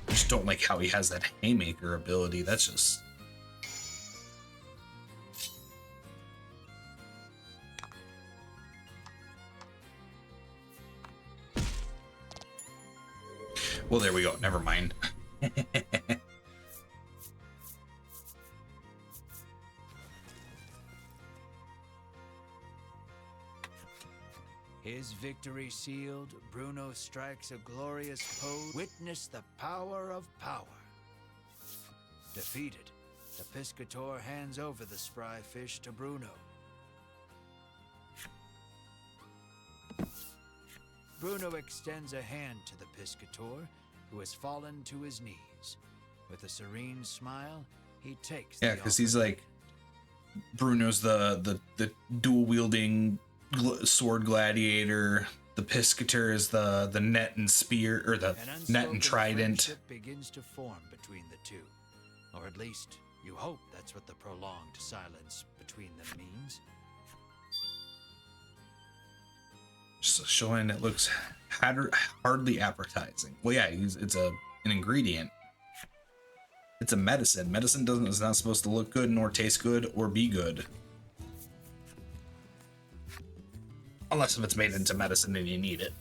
A: I just don't like how he has that haymaker ability. That's just... Well, there we go. Never mind.
B: His victory sealed, Bruno strikes a glorious pose. Witness the power of power. Defeated, the Piscator hands over the spry fish to Bruno. Bruno extends a hand to the Piscator, who has fallen to his knees. With a serene smile, he takes
A: Yeah, because he's like, Bruno's the dual wielding sword gladiator. The Piscator is the net and spear, or the net and trident.
B: Begins to form between the two, or at least you hope that's what the prolonged silence between them means.
A: Just showing it looks hardly appetizing. Well, yeah, it's an ingredient. It's a medicine. Medicine is not supposed to look good, nor taste good, or be good. Unless if it's made into medicine and you need it.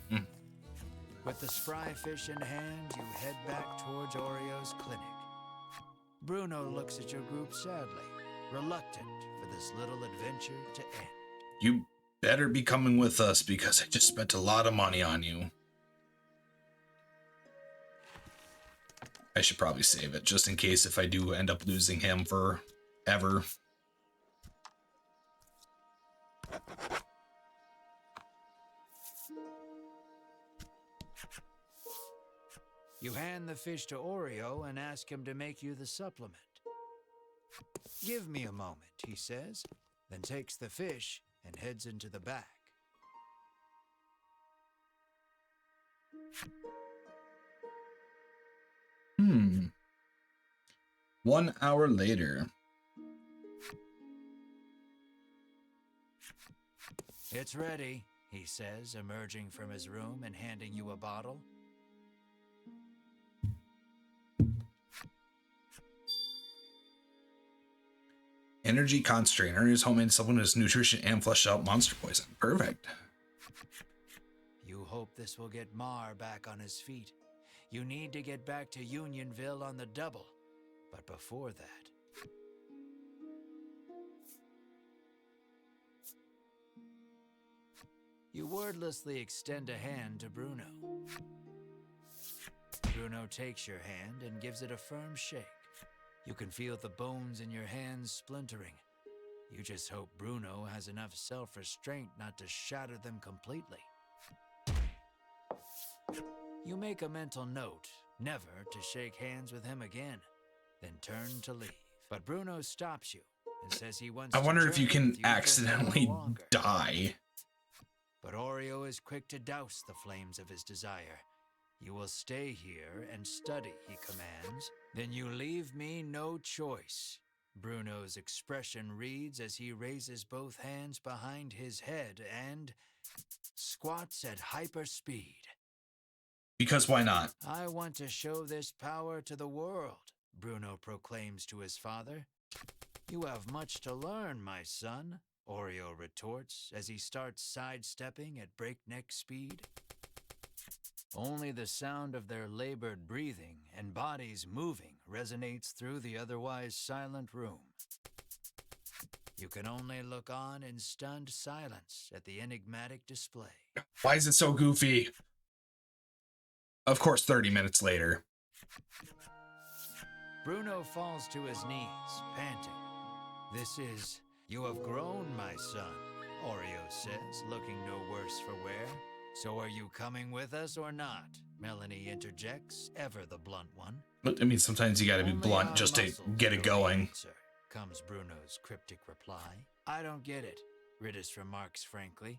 B: With the spry fish in hand, you head back towards Oreo's clinic. Bruno looks at your group sadly, reluctant for this little adventure to end.
A: You better be coming with us, because I just spent a lot of money on you. I should probably save it, just in case if I do end up losing him forever.
B: You hand the fish to Oreo and ask him to make you the supplement. Give me a moment, he says, then takes the fish and heads into the back.
A: 1 hour later.
B: It's ready, he says, emerging from his room and handing you a bottle.
A: Energy concentrate. Earnest homemade supplement is nutrition and flushed out monster poison. Perfect.
B: You hope this will get Mar back on his feet. You need to get back to Unionville on the double. But before that... You wordlessly extend a hand to Bruno. Bruno takes your hand and gives it a firm shake. You can feel the bones in your hands splintering. You just hope Bruno has enough self-restraint not to shatter them completely. You make a mental note never to shake hands with him again, then turn to leave. But Bruno stops you and says he wants
A: I
B: to
A: wonder if you
B: journey
A: can
B: with just a
A: accidentally
B: little longer.
A: die.
B: But Oreo is quick to douse the flames of his desire. You will stay here and study, he commands. Then you leave me no choice. Bruno's expression reads as he raises both hands behind his head and squats at hyper speed.
A: Because why not?
B: I want to show this power to the world, Bruno proclaims to his father. You have much to learn, my son, Oreo retorts as he starts sidestepping at breakneck speed. Only the sound of their labored breathing and bodies moving resonates through the otherwise silent room. You can only look on in stunned silence at the enigmatic display.
A: Why is it so goofy? Of course, 30 minutes later.
B: Bruno falls to his knees, panting. This is, you have grown, my son, Oreo says, looking no worse for wear. So are you coming with us or not? Melanie interjects, ever the blunt one.
A: But I mean, sometimes you gotta be
B: Only
A: blunt
B: our
A: just to
B: muscles
A: get it
B: know the
A: going.
B: answer, comes Bruno's cryptic reply. I don't get it, Ridis remarks frankly.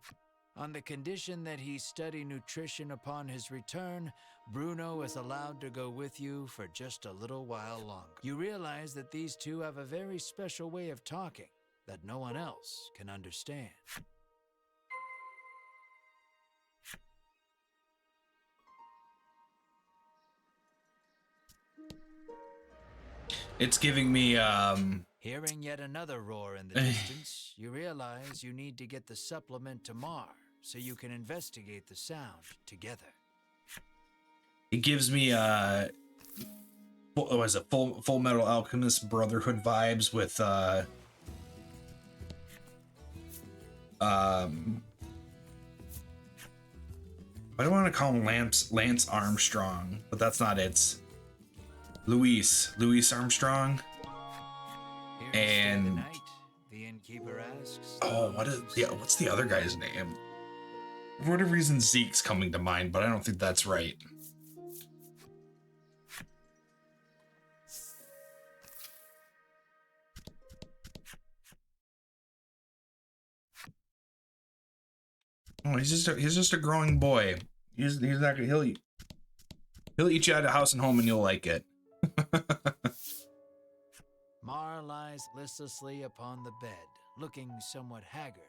B: On the condition that he study nutrition upon his return, Bruno is allowed to go with you for just a little while longer. You realize that these two have a very special way of talking that no one else can understand.
A: It's giving me,
B: Hearing yet another roar in the distance, you realize you need to get the supplement to Mar so you can investigate the sound together.
A: it gives me, what was it, Full Metal Alchemist Brotherhood vibes with, I don't want to call him Lance Armstrong, but that's not it. It's Louis Armstrong. And
B: night, the innkeeper asks,
A: what's the other guy's name? For whatever reason, Zeke's coming to mind, but I don't think that's right. Oh, he's just a growing boy. He's not gonna he'll eat you out of house and home and you'll like it.
B: Mar lies listlessly upon the bed, looking somewhat haggard.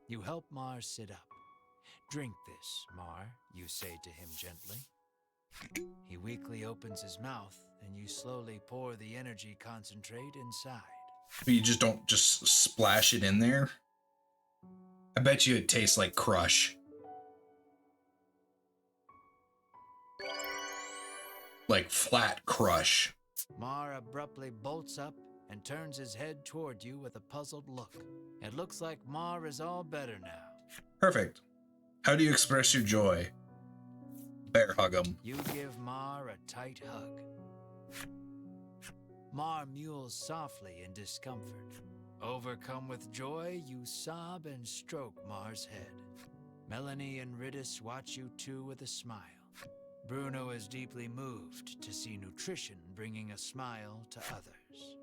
B: You help Mar sit up. Drink this, Mar, you say to him gently. He weakly opens his mouth, and you slowly pour the energy concentrate inside.
A: But you just don't just splash it in there. I bet you it tastes like Crush. Like flat Crush.
B: Mar abruptly bolts up and turns his head toward you with a puzzled look. It looks like Mar is all better now.
A: Perfect. How do you express your joy? Bear hug him.
B: You give Mar a tight hug. Mar mews softly in discomfort. Overcome with joy, you sob and stroke Mar's head. Melanie and Ridis watch you two with a smile. Bruno is deeply moved to see nutrition bringing a smile to others.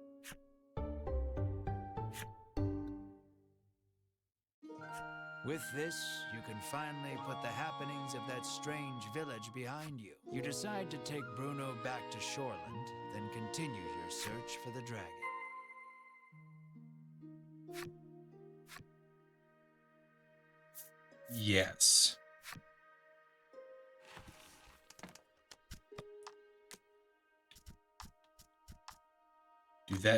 B: With this, you can finally put the happenings of that strange village behind you. You decide to take Bruno back to Shoreland, then continue your search for the dragon.
A: Yes.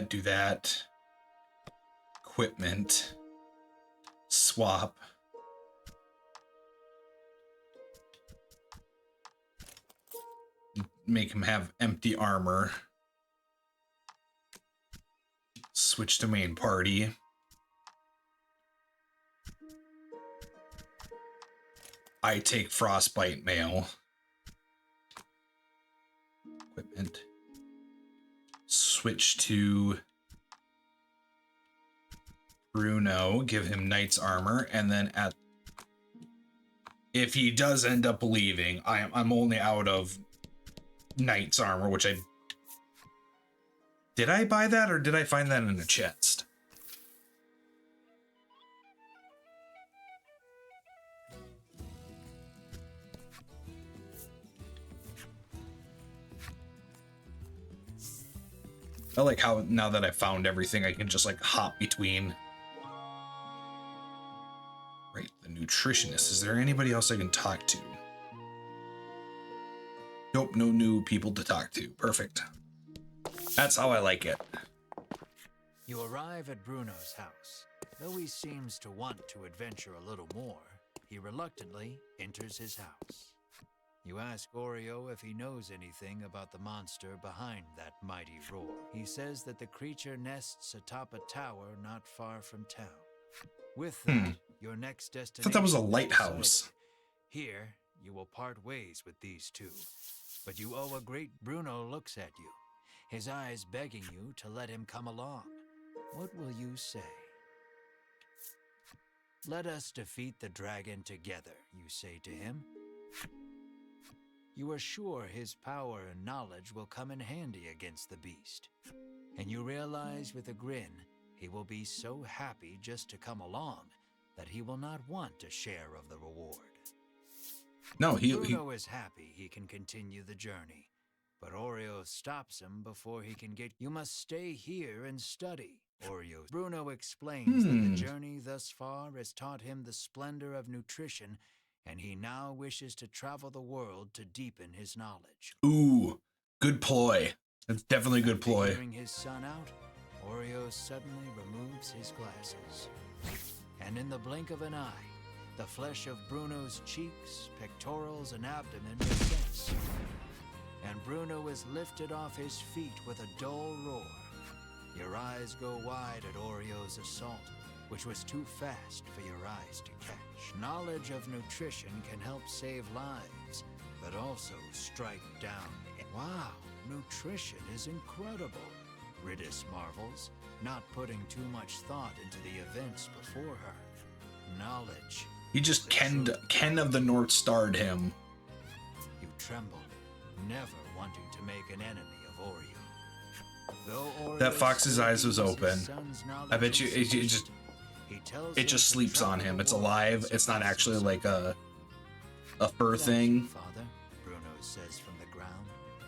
A: Do that. Equipment. Swap. Make him have empty armor. Switch to main party. I take frostbite mail. Equipment. Switch to Bruno, give him knight's armor, and then if he does end up leaving, I'm only out of knight's armor, which did I buy that or did I find that in a chest? I like how now that I found everything, I can just like hop between. Right, the nutritionist. Is there anybody else I can talk to? Nope, no new people to talk to. Perfect. That's how I like it.
B: You arrive at Bruno's house. Though he seems to want to adventure a little more, he reluctantly enters his house. You ask Oreo if he knows anything about the monster behind that mighty roar. He says that the creature nests atop a tower not far from town. With that, your next destination.
A: I thought that was a lighthouse.
B: Here, you will part ways with these two. But you owe a great. Bruno looks at you, his eyes begging you to let him come along. What will you say? Let us defeat the dragon together, you say to him. You are sure his power and knowledge will come in handy against the beast. And you realize with a grin, he will be so happy just to come along that he will not want a share of the reward.
A: No,
B: Bruno is happy he can continue the journey, but Oreo stops him before he can get. You must stay here and study. Bruno explains that the journey thus far has taught him the splendor of nutrition, and he now wishes to travel the world to deepen his knowledge.
A: Ooh, good ploy. That's definitely a good ploy.
B: Hearing his son out, Oreo suddenly removes his glasses. And in the blink of an eye, the flesh of Bruno's cheeks, pectorals, and abdomen descends. And Bruno is lifted off his feet with a dull roar. Your eyes go wide at Oreo's assault, which was too fast for your eyes to catch. Knowledge of nutrition can help save lives, but also strike down. Wow, nutrition is incredible, Ridis marvels, not putting too much thought into the events before her. Knowledge.
A: He just Ken of the North Starred him.
B: You tremble, never wanting to make an enemy of Oreo.
A: That fox's eyes was open. I bet you it just sleeps on him. It's alive. It's not actually like a fur thing.
B: Father, Bruno says from the ground,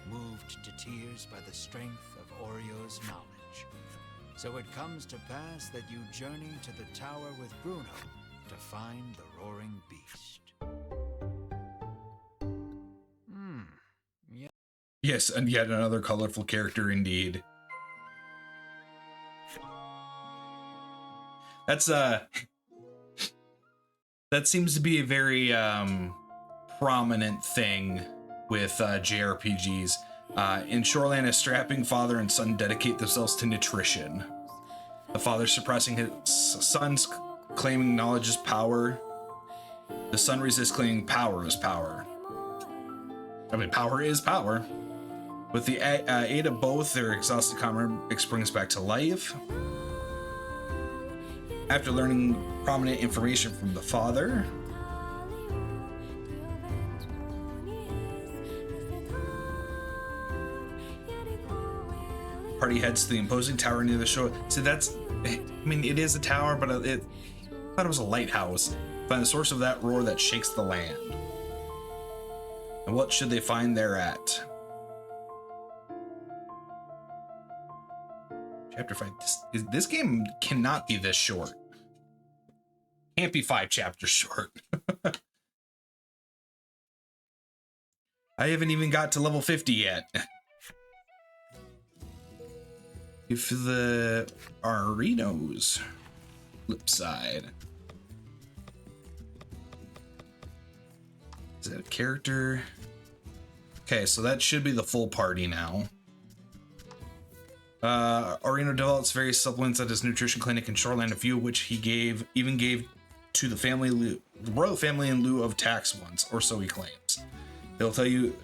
B: moved to tears by the strength of Oreo's knowledge. So it comes to pass that you journey to the tower with Bruno to find the roaring beast. Yeah.
A: Yes, and yet another colorful character indeed. That's that seems to be a very prominent thing with JRPGs. In Shoreland, a strapping father and son dedicate themselves to nutrition. The father suppressing his son's, claiming knowledge is power. The son resists, claiming power is power. I mean, power is power. With the aid of both, their exhausted comrade springs back to life. After learning prominent information from the father, party heads to the imposing tower near the shore. So that's, I mean, it is a tower, but I thought it was a lighthouse. Find the source of that roar that shakes the land. And what should they find there at? Chapter 5. This game cannot be this short. Can't be 5 chapters short. I haven't even got to level 50 yet. If the arenas flip side. Is that a character? Okay, so that should be the full party now. Areno develops various supplements at his nutrition clinic in Shoreland, a few of which he even gave to the royal family in lieu of tax ones, or so he claims. He'll tell you,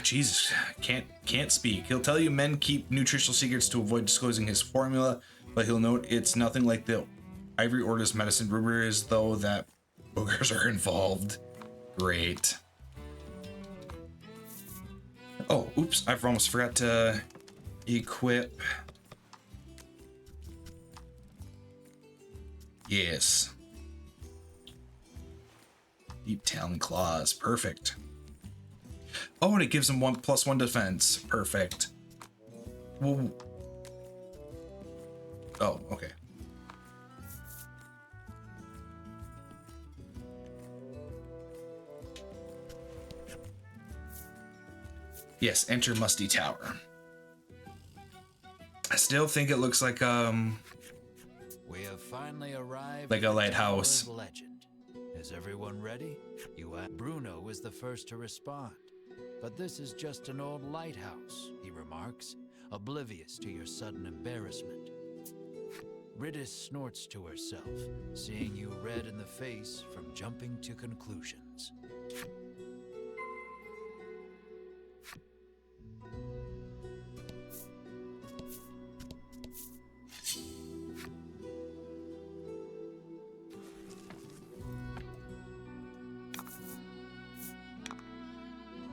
A: Jesus, can't speak. He'll tell you men keep nutritional secrets to avoid disclosing his formula, but he'll note it's nothing like the Ivory Order's medicine. Rumor is though that boogers are involved. Great. Oh, oops! I almost forgot to equip. Yes. Deep Talon Claws. Perfect. Oh, and it gives him 1+1 defense. Perfect. Well. Oh, okay. Yes, enter Musty Tower. I still think it looks like
B: We have finally arrived
A: like a
B: at the
A: lighthouse.
B: Tower of Legend. Is everyone ready? Bruno was the first to respond. But this is just an old lighthouse, he remarks, oblivious to your sudden embarrassment. Ridis snorts to herself, seeing you red in the face from jumping to conclusions.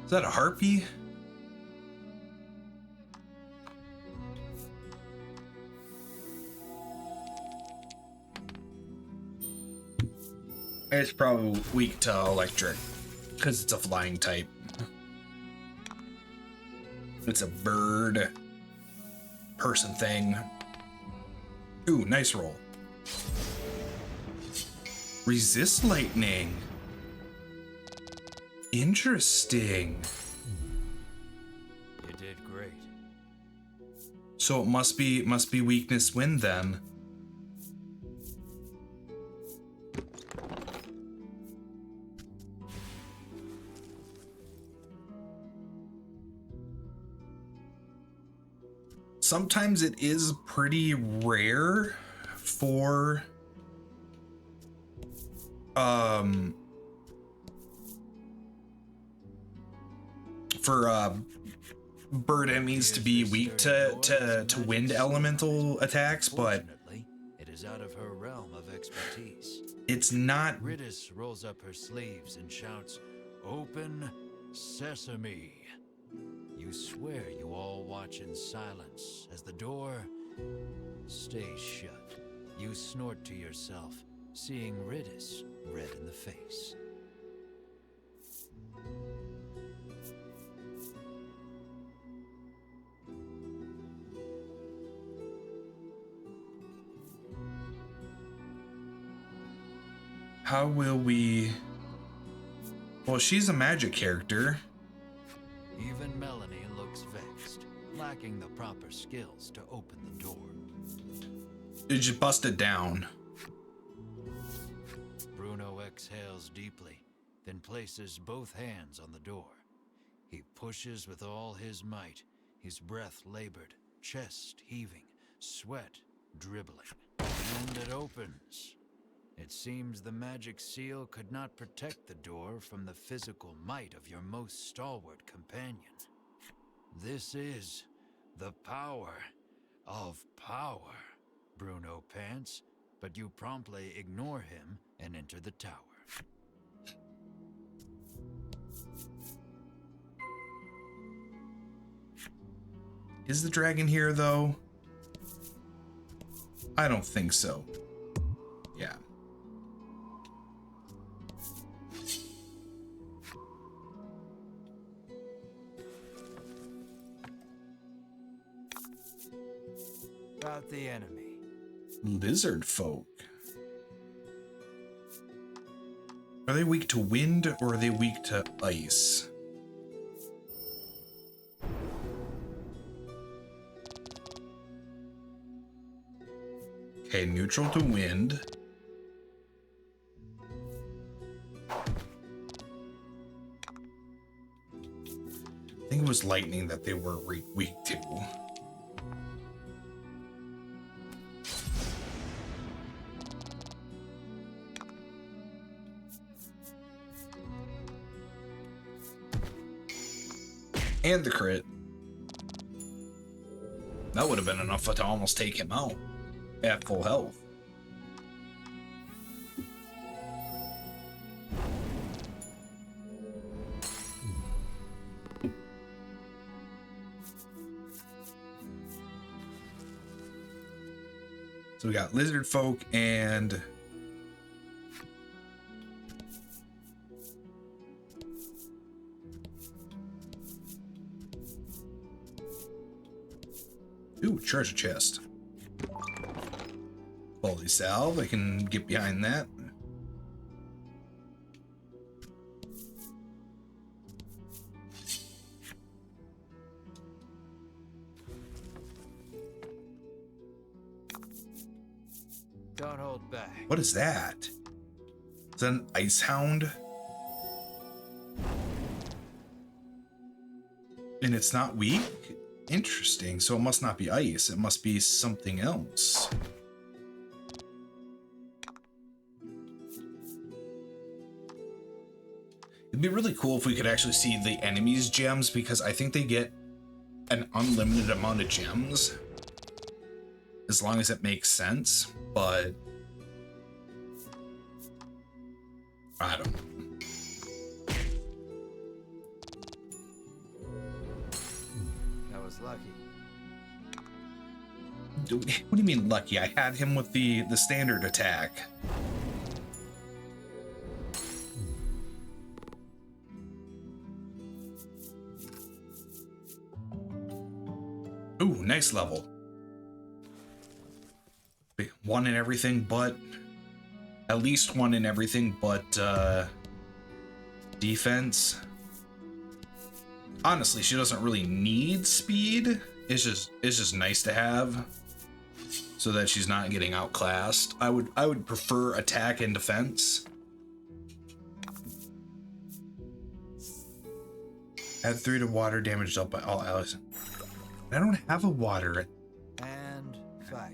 A: Is that a harpy? It's probably weak to electric because it's a flying type. It's a bird person thing. Ooh, nice roll. Resist lightning. Interesting.
B: You did great.
A: So it must be weakness wind then. Sometimes it is pretty rare for bird enemies to be weak to wind elemental attacks, but
B: Fortunately, it is out of her realm of expertise.
A: it's not.
B: Ridis rolls up her sleeves and shouts, "Open sesame." You swear you all watch in silence as the door stays shut. You snort to yourself, seeing Ridis red in the face.
A: How will we? Well, she's a magic character.
B: Even Meliane looks vexed, lacking the proper skills to open the door.
A: It just busted down.
B: Bruno exhales deeply, then places both hands on the door. He pushes with all his might, his breath labored, chest heaving, sweat dribbling. And it opens. It seems the magic seal could not protect the door from the physical might of your most stalwart companion. This is the power of power, Bruno pants, but you promptly ignore him and enter the tower.
A: Is the dragon here though? I don't think so. Yeah.
B: About the enemy.
A: Lizard folk. Are they weak to wind or are they weak to ice? Okay, neutral to wind. I think it was lightning that they were weak to. And the crit. That would have been enough to almost take him out at full health. So we got lizard folk and ooh, treasure chest. Quality salve, I can get behind that.
B: Don't hold back.
A: What is that? Is that an ice hound? And it's not weak? Interesting. So it must not be ice. It must be something else. It'd be really cool if we could actually see the enemies' gems, because I think they get an unlimited amount of gems as long as it makes sense, but I don't know.
B: That was lucky.
A: What do you mean lucky? I had him with the standard attack. Ooh, nice level. One in everything but... At least one in everything but defense. Honestly, she doesn't really need speed. It's just nice to have, so that she's not getting outclassed. I would prefer attack and defense. Add 3 to water damage dealt by all allies. I don't have a water.
B: And fight.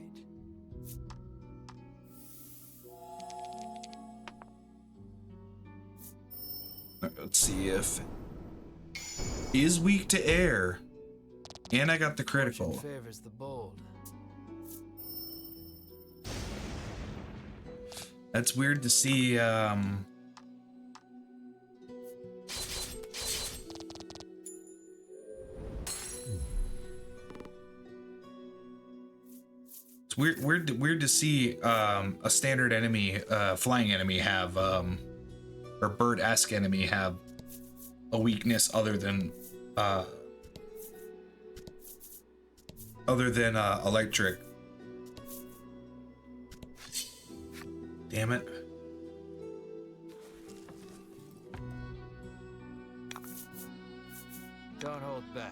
A: Let's see if is weak to air, and I got the critical.
B: Favors the bold.
A: That's weird to see. It's weird to see a standard enemy, flying enemy have or bird-esque enemy have a weakness other than electric. Damn it.
B: Don't hold back.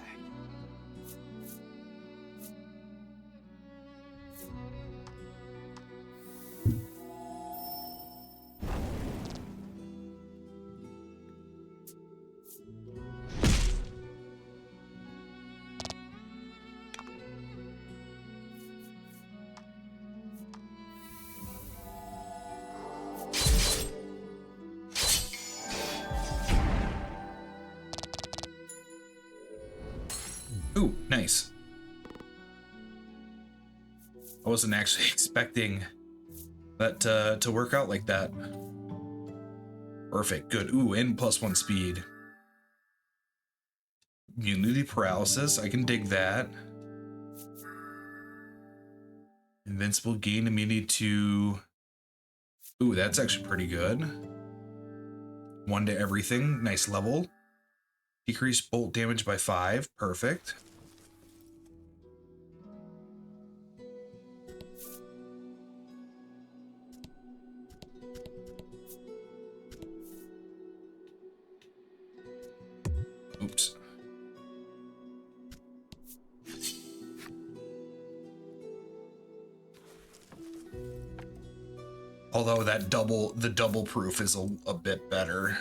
A: Ooh, nice. I wasn't actually expecting that to work out like that. Perfect, good. Ooh, and +1 speed. Immunity paralysis, I can dig that. Invincible, gain immunity to... Ooh, that's actually pretty good. 1 to everything, nice level. Decrease bolt damage by 5, perfect. Oops. Although the double proof is a bit better.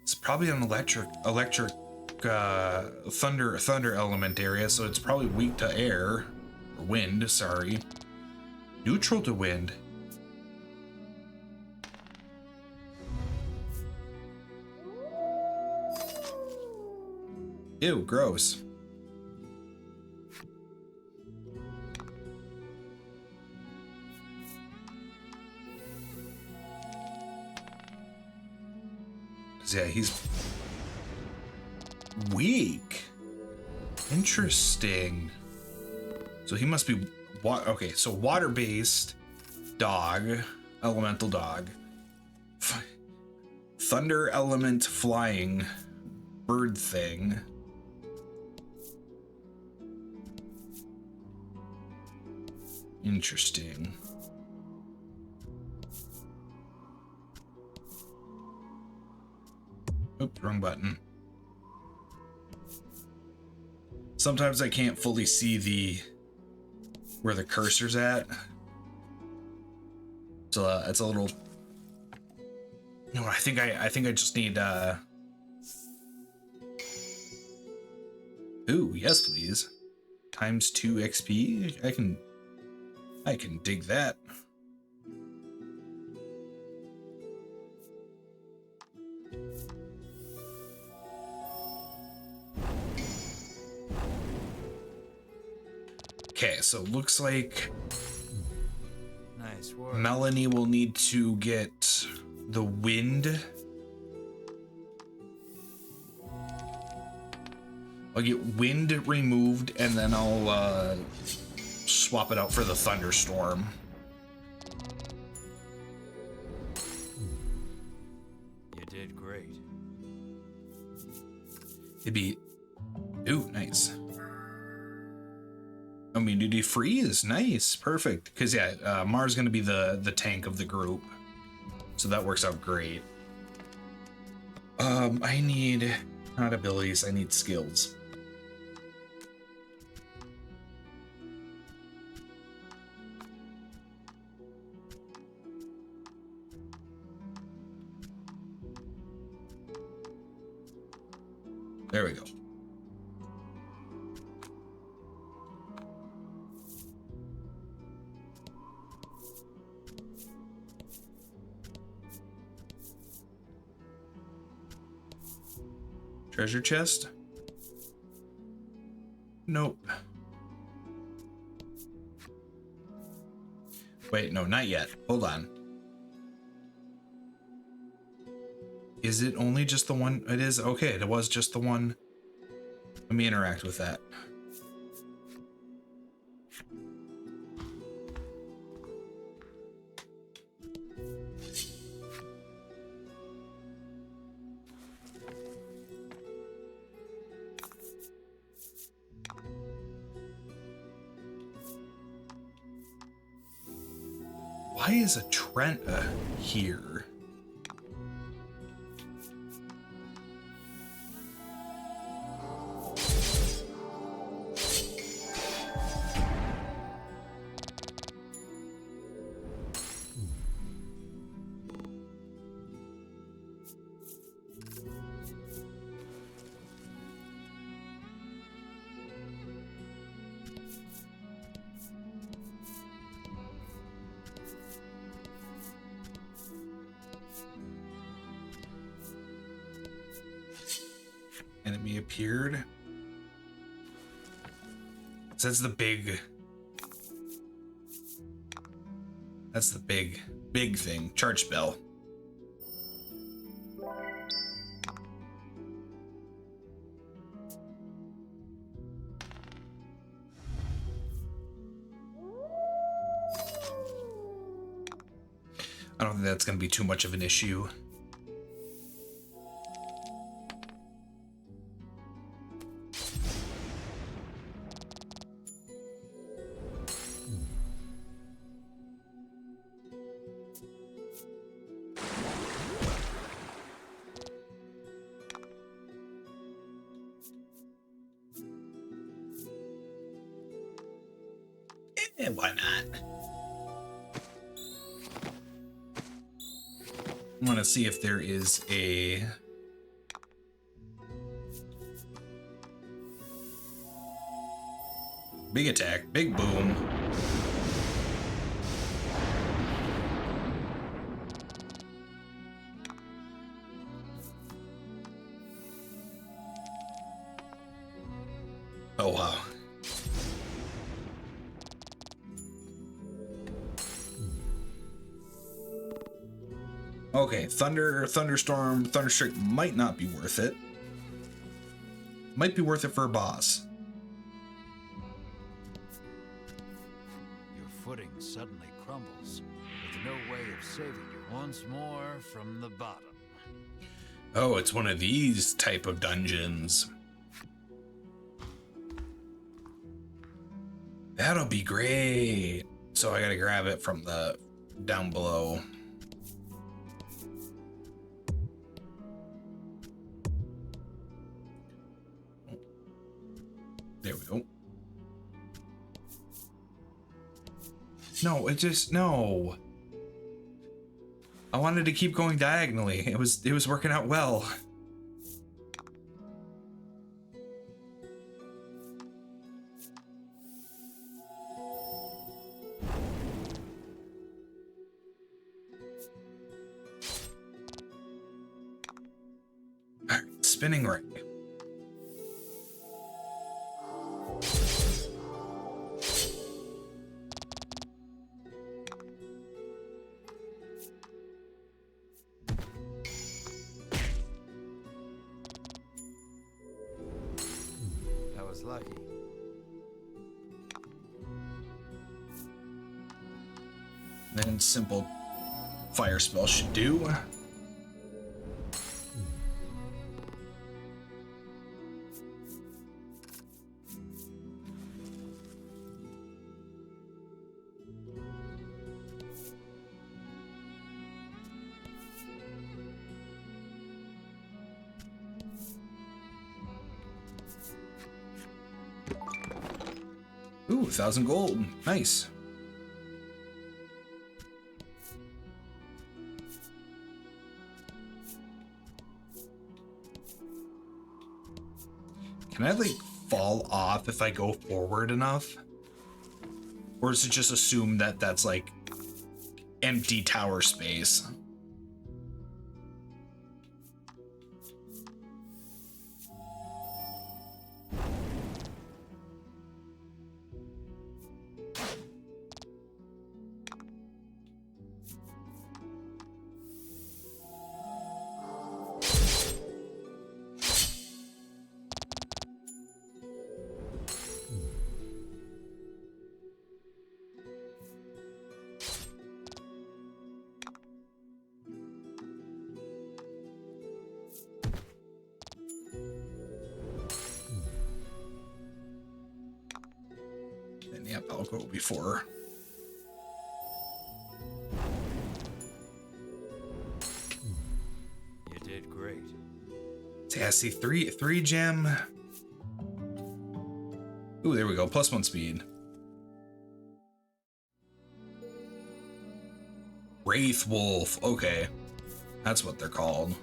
A: It's probably an electric thunder element area, so it's probably weak to air or wind, sorry. Neutral to wind. Ew, gross. Yeah, he's weak. Interesting. So he must be okay, so water-based dog, elemental dog. Thunder element flying bird thing. Interesting. Oops, wrong button. Sometimes I can't fully see where the cursor's at. So it's a little. No, I think I just need. Ooh, yes, please. Times 2 XP. I can dig that. Okay, so it looks like
B: Nice work.
A: Meliane will need to get the wind. I'll get wind removed and then I'll swap it out for the thunderstorm.
B: You did great.
A: It'd be, ooh, nice. Immunity freeze, nice, perfect. Because yeah, Mar's gonna be the tank of the group, so that works out great. I need not abilities, I need skills. There we go. Treasure chest? Nope. Wait, no, not yet. Hold on. Is it only just the one? It is. Okay, it was just the one. Let me interact with that. Why is a Trent here? Enemy appeared. So that's the big. That's the big thing. Charge spell. I don't think that's going to be too much of an issue. Why not? I want to see if there is a big attack, big boom. Oh, wow. Okay, thunderstorm, thunderstrike might not be worth it. Might be worth it for a boss.
B: Your footing suddenly crumbles, with no way of saving you once more from the bottom.
A: Oh, it's one of these type of dungeons. That'll be great. So I gotta grab it from the down below. There we go. No, it just, no. I wanted to keep going diagonally. It was working out well. All right, spinning ring.
B: Lucky.
A: Then simple fire spell should do. Ooh, 1,000 gold. Nice. Can I, like, fall off if I go forward enough? Or is it just assumed that that's, like, empty tower space? Yep, I'll go before.
B: You did great.
A: Yeah, see, three gem. Ooh, there we go. +1 speed. Wraith Wolf. Okay, that's what they're called.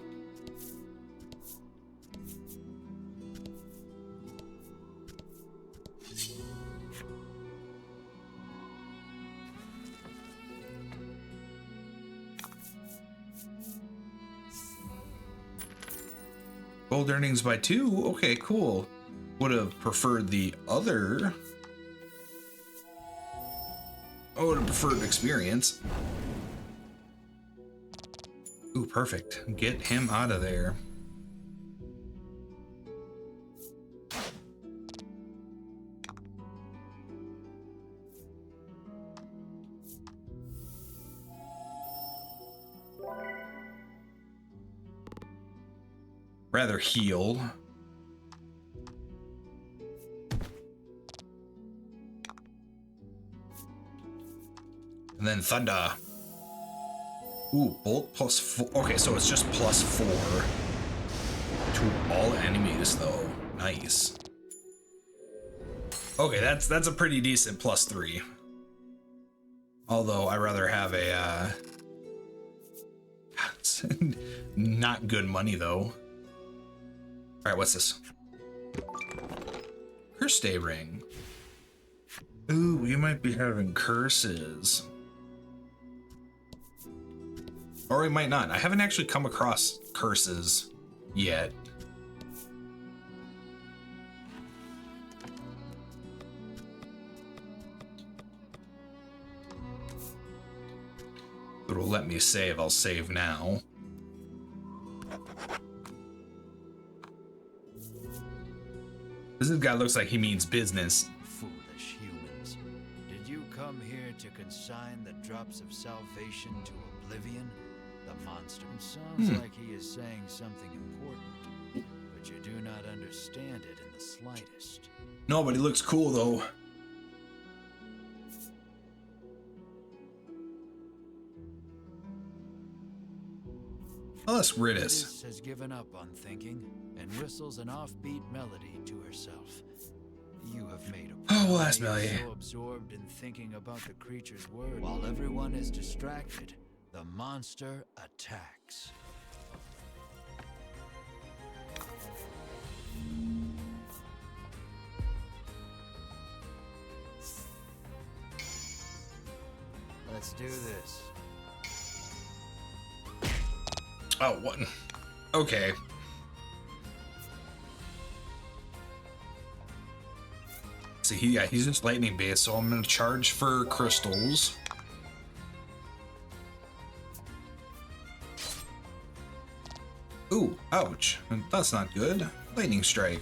A: Gold earnings by 2. Okay, cool. Would have preferred the other. I would have preferred experience. Ooh, perfect. Get him out of there. Rather heal. And then thunder. Ooh, bolt +4. Okay, so it's just +4 to all enemies though. Nice. Okay, that's a pretty decent +3. Although I rather have a not good money though. All right, what's this? Curse Day ring. Ooh, we might be having curses. Or we might not. I haven't actually come across curses yet. It'll let me save. I'll save now. This guy looks like he means business.
B: Foolish humans. Did you come here to consign the drops of salvation to oblivion? The monster sounds like he is saying something important, but you do not understand it in the slightest.
A: No, but he looks cool though. Oh, that's Ridis.
B: Ridis has given up on thinking and whistles an offbeat melody to herself. You have made a
A: Oh, well, that's Meliane.
B: so absorbed in thinking about the creature's word. While everyone is distracted, the monster attacks. Let's do this.
A: Oh, what? Okay. See, he's just lightning based, so I'm gonna charge for crystals. Ooh, ouch. That's not good. Lightning strike.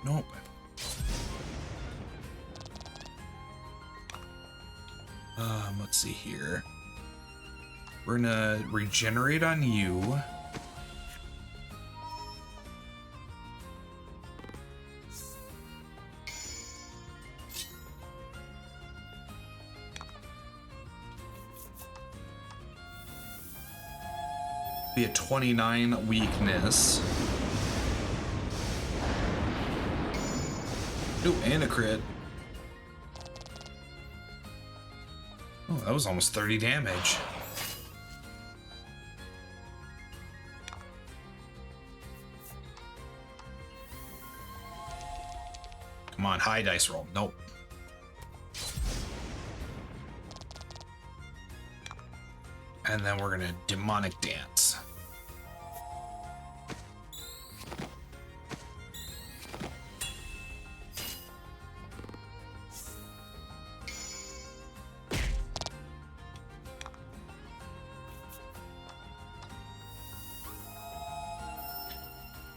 A: Nope. Let's see here. We're gonna regenerate on you. Be a 29 weakness. Ooh, and a crit. Oh, that was almost 30 damage. Come on, high dice roll. Nope. And then we're gonna demonic dance.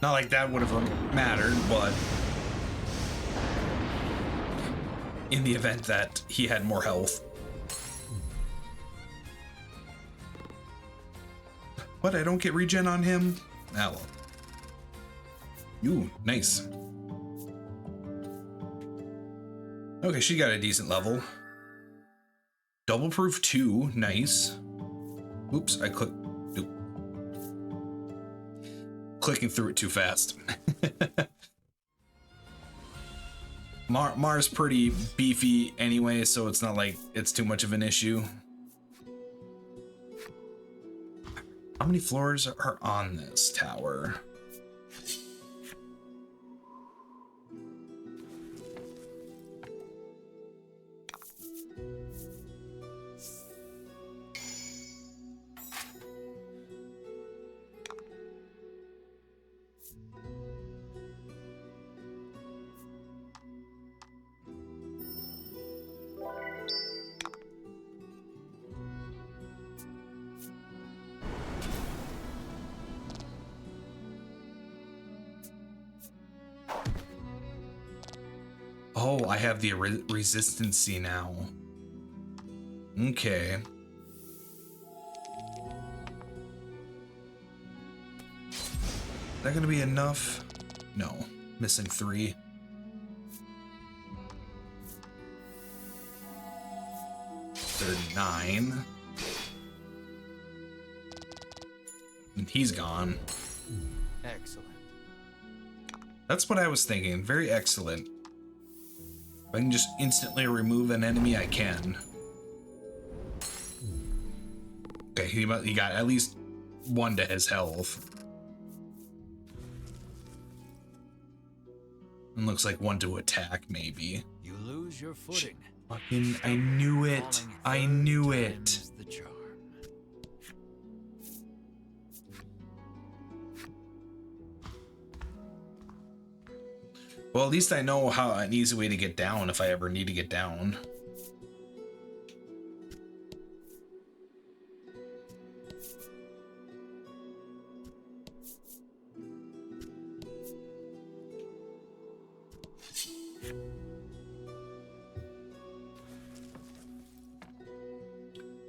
A: Not like that would have mattered, but in the event that he had more health. What? I don't get regen on him? Ah, well. Ooh, nice. Okay, she got a decent level. Double proof 2, nice. Oops, I clicked. Oop. Clicking through it too fast. Mar's pretty beefy anyway, so it's not like it's too much of an issue. How many floors are on this tower? Oh, I have the resistancy now. Okay. Is that gonna be enough? No, missing 3. They're 9. And he's gone.
B: Excellent.
A: That's what I was thinking. Very excellent. If I can just instantly remove an enemy, I can. Okay, he got at least 1 to his health. And looks like 1 to attack, maybe.
B: You lose your footing.
A: Fucking, I knew it. I knew it.
B: The charm.
A: Well, at least I know how an easy way to get down if I ever need to get down.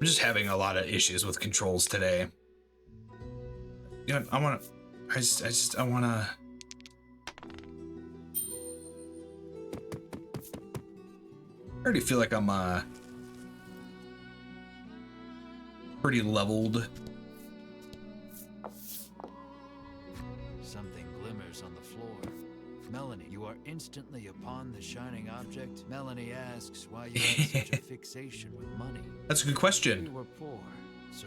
A: I'm just having a lot of issues with controls today. You know, I want to. I want to. I already feel like I'm pretty leveled.
B: Something glimmers on the floor. Melanie, you are instantly upon the shining object. Melanie asks why you have such a fixation with money.
A: That's a good
B: We
A: question.
B: were poor, so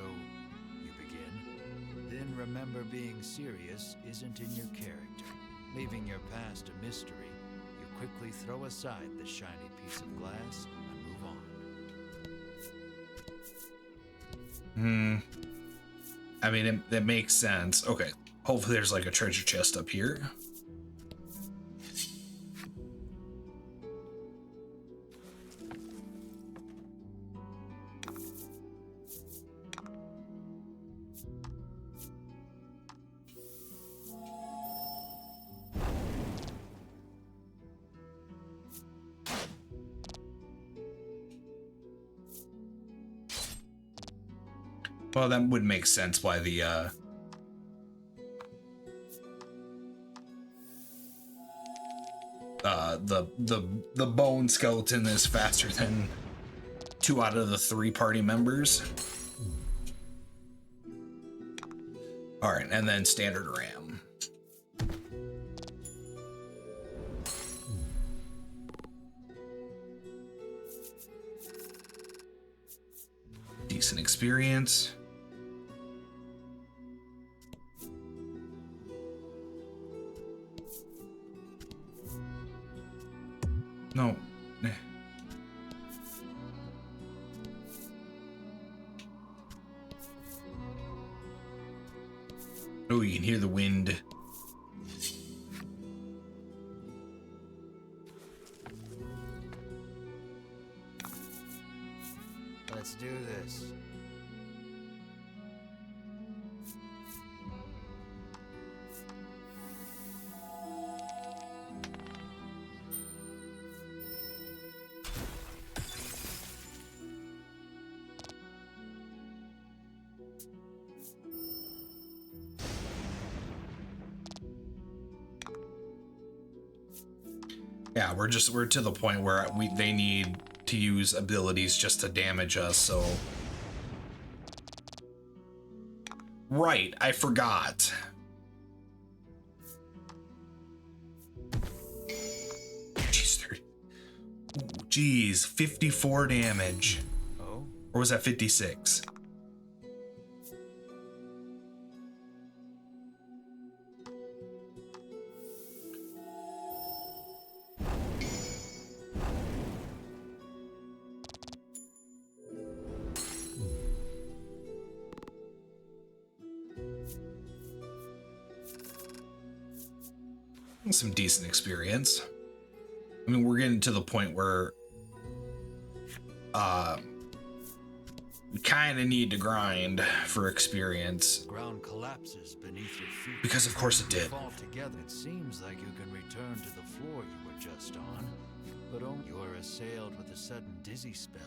B: you begin. Then remember, being serious isn't in your character. Leaving your past a mystery, you quickly throw aside the shiny piece of glass and move on.
A: I mean, that makes sense. Okay. Hopefully there's like a treasure chest up here. Well, that would make sense why the bone skeleton is faster than 2 out of the 3 party members. All right, and then standard RAM. Decent experience. No. Oh, you can hear the wind.
B: Let's do this.
A: Yeah, we're to the point where they need to use abilities just to damage us, so. Right, I forgot. Jeez, 54 damage.
B: Oh?
A: Or was that 56? Some decent experience. I mean, we're getting to the point where we kind of need to grind for experience.
B: The ground collapses beneath your feet.
A: Because of course it
B: You
A: did.
B: fall together. It seems like you can return to the floor you were just on, but only you are assailed with a sudden dizzy spell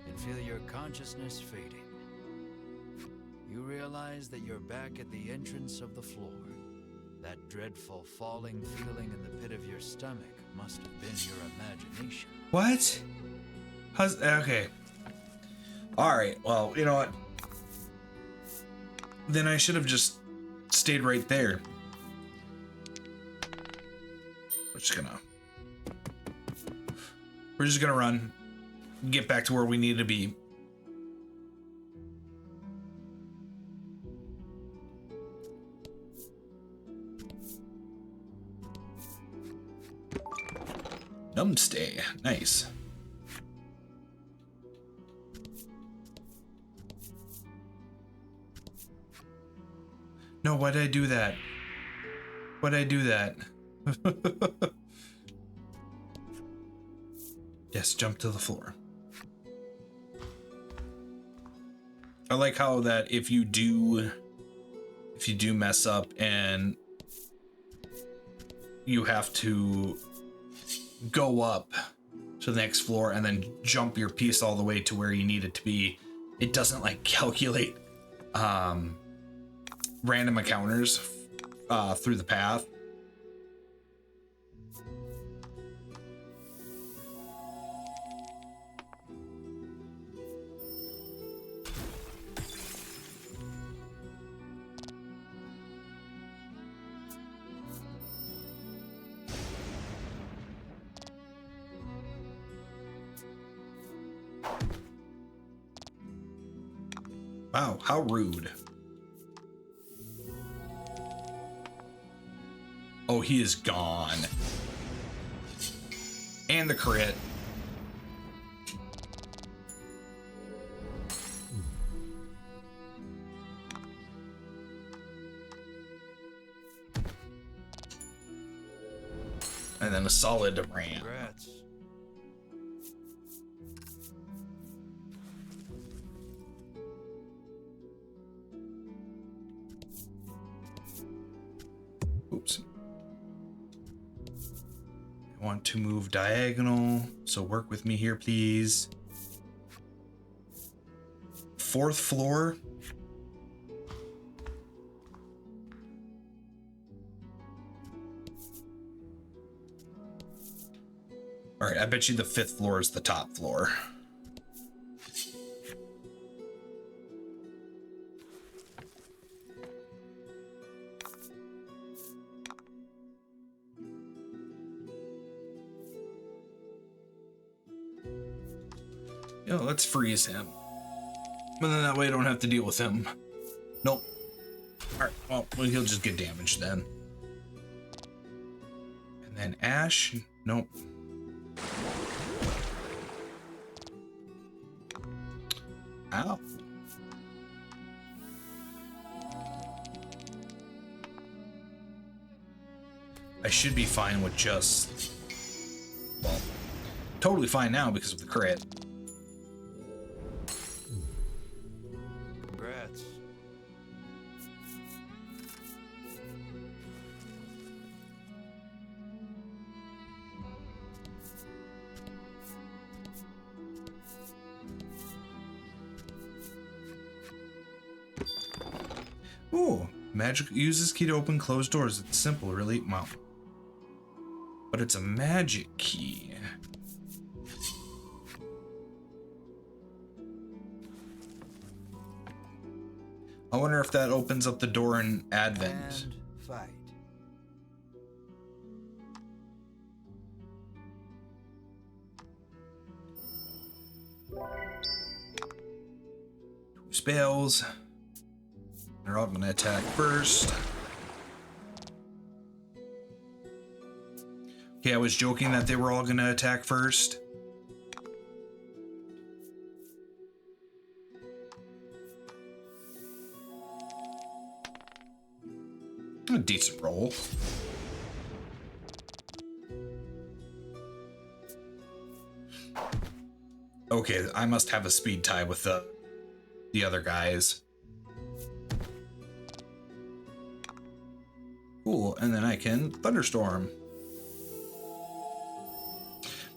B: and feel your consciousness fading. You realize that you're back at the entrance of the floor. That dreadful falling feeling in the pit of your stomach must have been your imagination.
A: What? Okay. Alright, well, you know what? Then I should have just stayed right there. We're just gonna run. Get back to where we need to be. Numbstay. Nice. No, why did I do that? Why did I do that? Yes, jump to the floor. I like how that if you do mess up and you have to go up to the next floor and then jump your piece all the way to where you need it to be, it doesn't like calculate random encounters through the path. Wow, how rude. Oh, he is gone. And the crit. And then a solid ram.
B: Congrats.
A: Oops. I want to move diagonal, so work with me here, please. 4th floor. All right, I bet you the 5th floor is the top floor. Yo, let's freeze him. But then that way I don't have to deal with him. Nope. Alright, well, he'll just get damaged then. And then Ash. Nope. Ow. I should be fine with just... Well, totally fine now because of the crit.
B: Congrats.
A: Ooh, magic uses key to open closed doors. It's simple, really. Wow. But it's a magic key. I wonder if that opens up the door in Advent.
B: And fight.
A: Spells. They're all gonna attack first. Okay, I was joking that they were all gonna attack first. A decent roll. Okay, I must have a speed tie with the other guys. Cool, and then I can thunderstorm.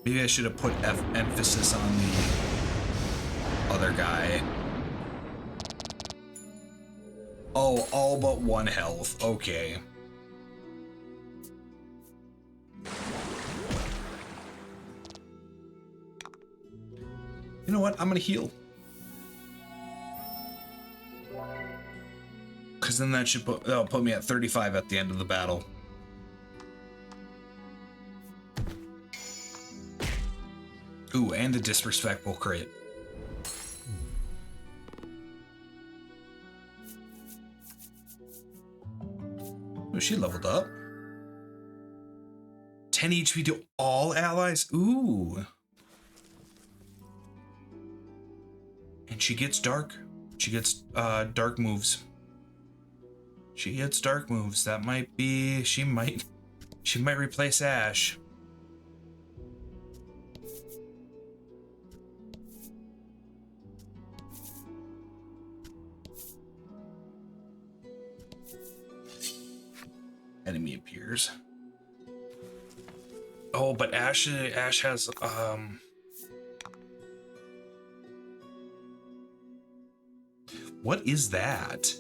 A: Maybe I should have put emphasis on the other guy. Oh, all but 1 health. Okay. You know what? I'm gonna heal. Because then that should that'll put me at 35 at the end of the battle. Ooh, and a disrespectful crit. Oh, she leveled up. 10 HP to all allies. Ooh. And she gets dark. She gets dark moves. She gets dark moves. That might be... She might replace Ash. Enemy appears. Oh, but Ash has What is that?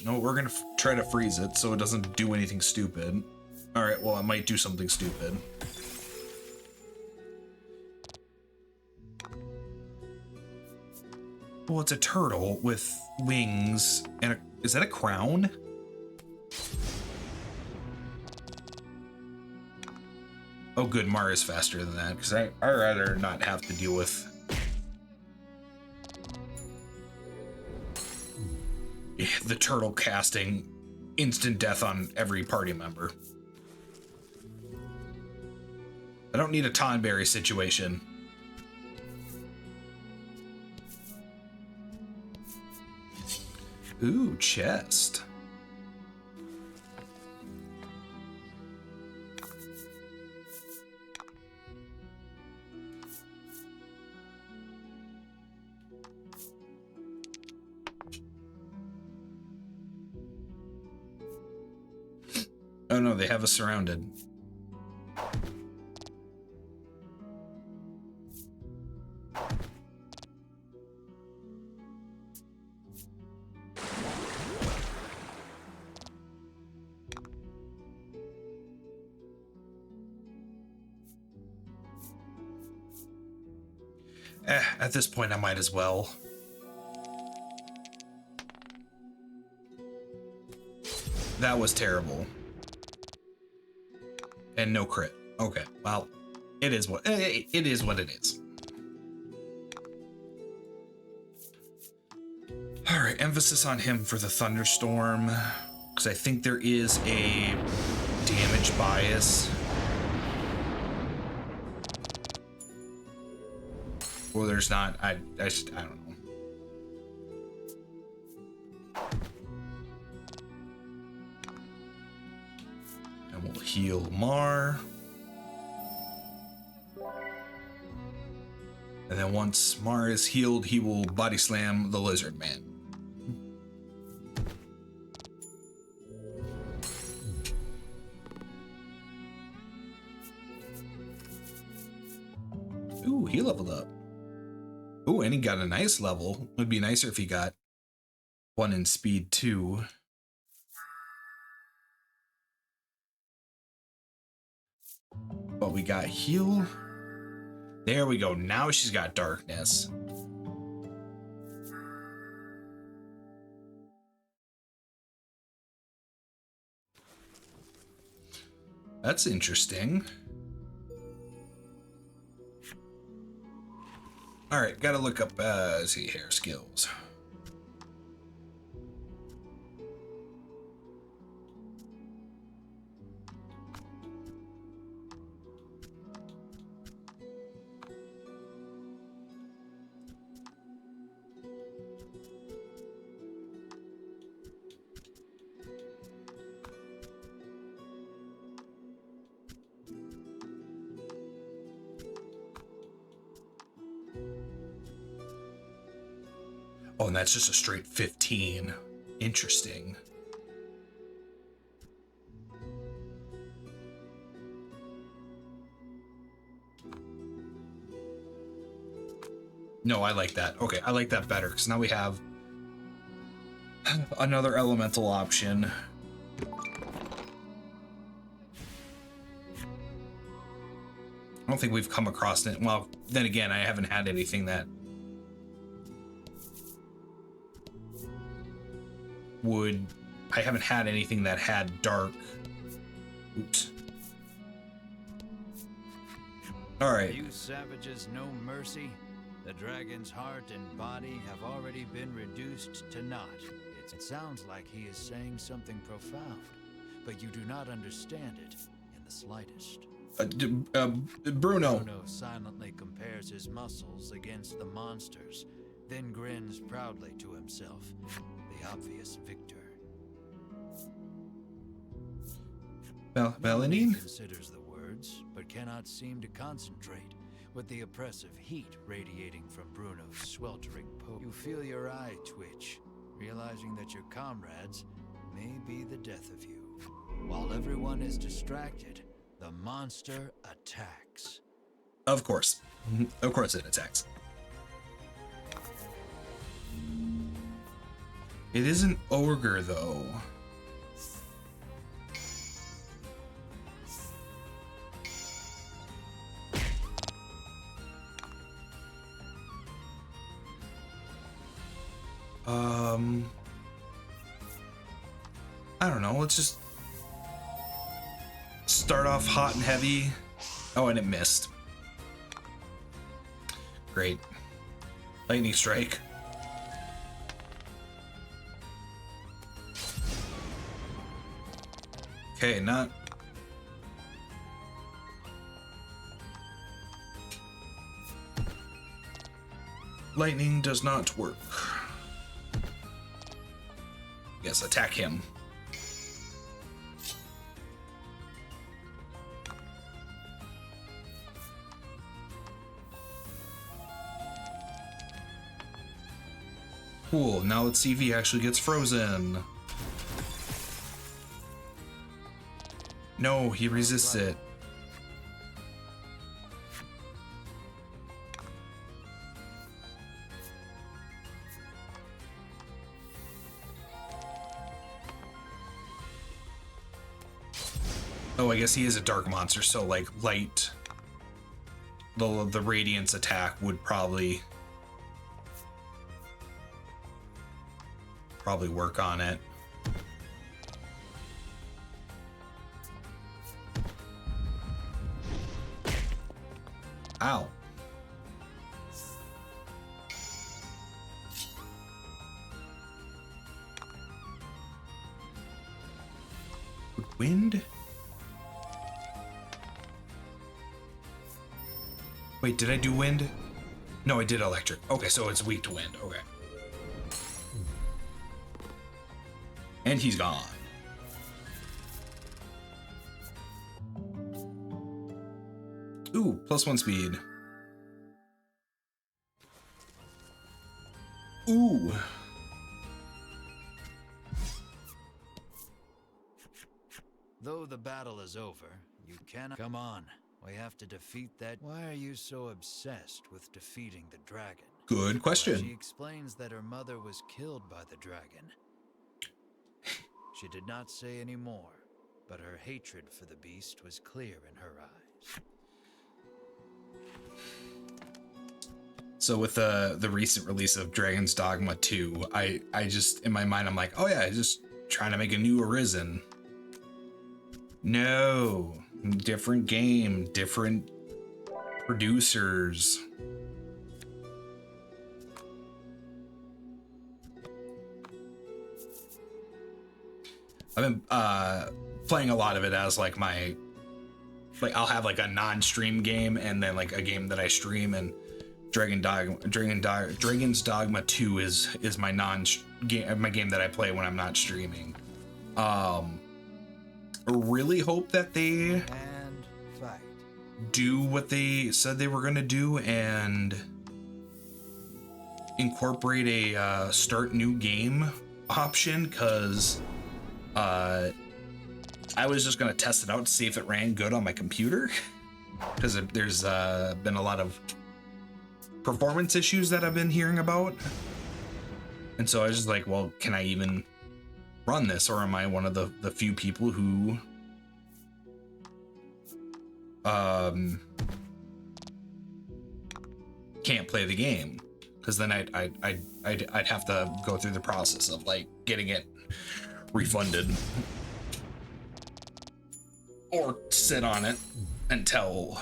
A: No, we're gonna try to freeze it so it doesn't do anything stupid. All right, well, it might do something stupid. Well, it's a turtle with wings and is that a crown? Oh, good, Mara's faster than that, because I'd rather not have to deal with the turtle casting instant death on every party member. I don't need a Tonberry situation. Ooh, chest. Oh no, they have us surrounded. At this point, I might as well. That was terrible. And no crit. Okay, well, it is what it is. What it is. All right, emphasis on him for the thunderstorm, because I think there is a damage bias. Or there's not. I don't know. And we'll heal Mar. And then once Mar is healed, he will body slam the lizard man. Ooh, he leveled up. Ooh, and he got a nice level. Would be nicer if he got 1 in speed 2. But we got heal. There we go. Now she's got darkness. That's interesting. All right, gotta look up, see here, skills. Oh, and that's just a straight 15. Interesting. No, I like that. Okay, I like that better, because now we have another elemental option. I don't think we've come across it. Well, then again, I haven't had anything that would... I haven't had anything that had dark... Oops. Alright.
B: You savages know mercy. The dragon's heart and body have already been reduced to naught. It sounds like he is saying something profound, but you do not understand it in the slightest.
A: Bruno.
B: Bruno silently compares his muscles against the monster's, then grins proudly to himself, the obvious victor.
A: Meliane?
B: He considers the words, but cannot seem to concentrate, with the oppressive heat radiating from Bruno's sweltering pose. You feel your eye twitch, realizing that your comrades may be the death of you. While everyone is distracted, the monster attacks.
A: Of course. Of course it attacks. It is an ogre, though. I don't know. Let's just start off hot and heavy. Oh, and it missed. Great. Lightning strike. Okay, not. Lightning does not work. Yes, attack him. Cool, now let's see if he actually gets frozen. No, he resists it. Oh, I guess he is a dark monster, so like light, the radiance attack would probably work on it. Ow. Wind? Wait, did I do wind? No, I did electric. Okay, so it's weak to wind. Okay. And he's gone. Ooh, +1 speed. Ooh.
B: Though the battle is over, you cannot. Come on, we have to defeat that. Why are you so obsessed with defeating the dragon?
A: Good question.
B: She explains that her mother was killed by the dragon. She did not say any more, but her hatred for the beast was clear in her eyes.
A: So with the recent release of Dragon's Dogma 2, I just, in my mind, I'm like, oh yeah, just trying to make a new Arisen. No, different game, different producers. I've been playing a lot of it as like my, like I'll have like a non-stream game and then like a game that I stream, and Dragon's Dogma 2 is my my game that I play when I'm not streaming. Really hope that they do what they said they were gonna do and incorporate a start new game option, because I was just gonna test it out to see if it ran good on my computer, because there's been a lot of performance issues that I've been hearing about, and so I was just like, well, can I even run this, or am I one of the few people who can't play the game? Because then I'd have to go through the process of like getting it refunded or sit on it until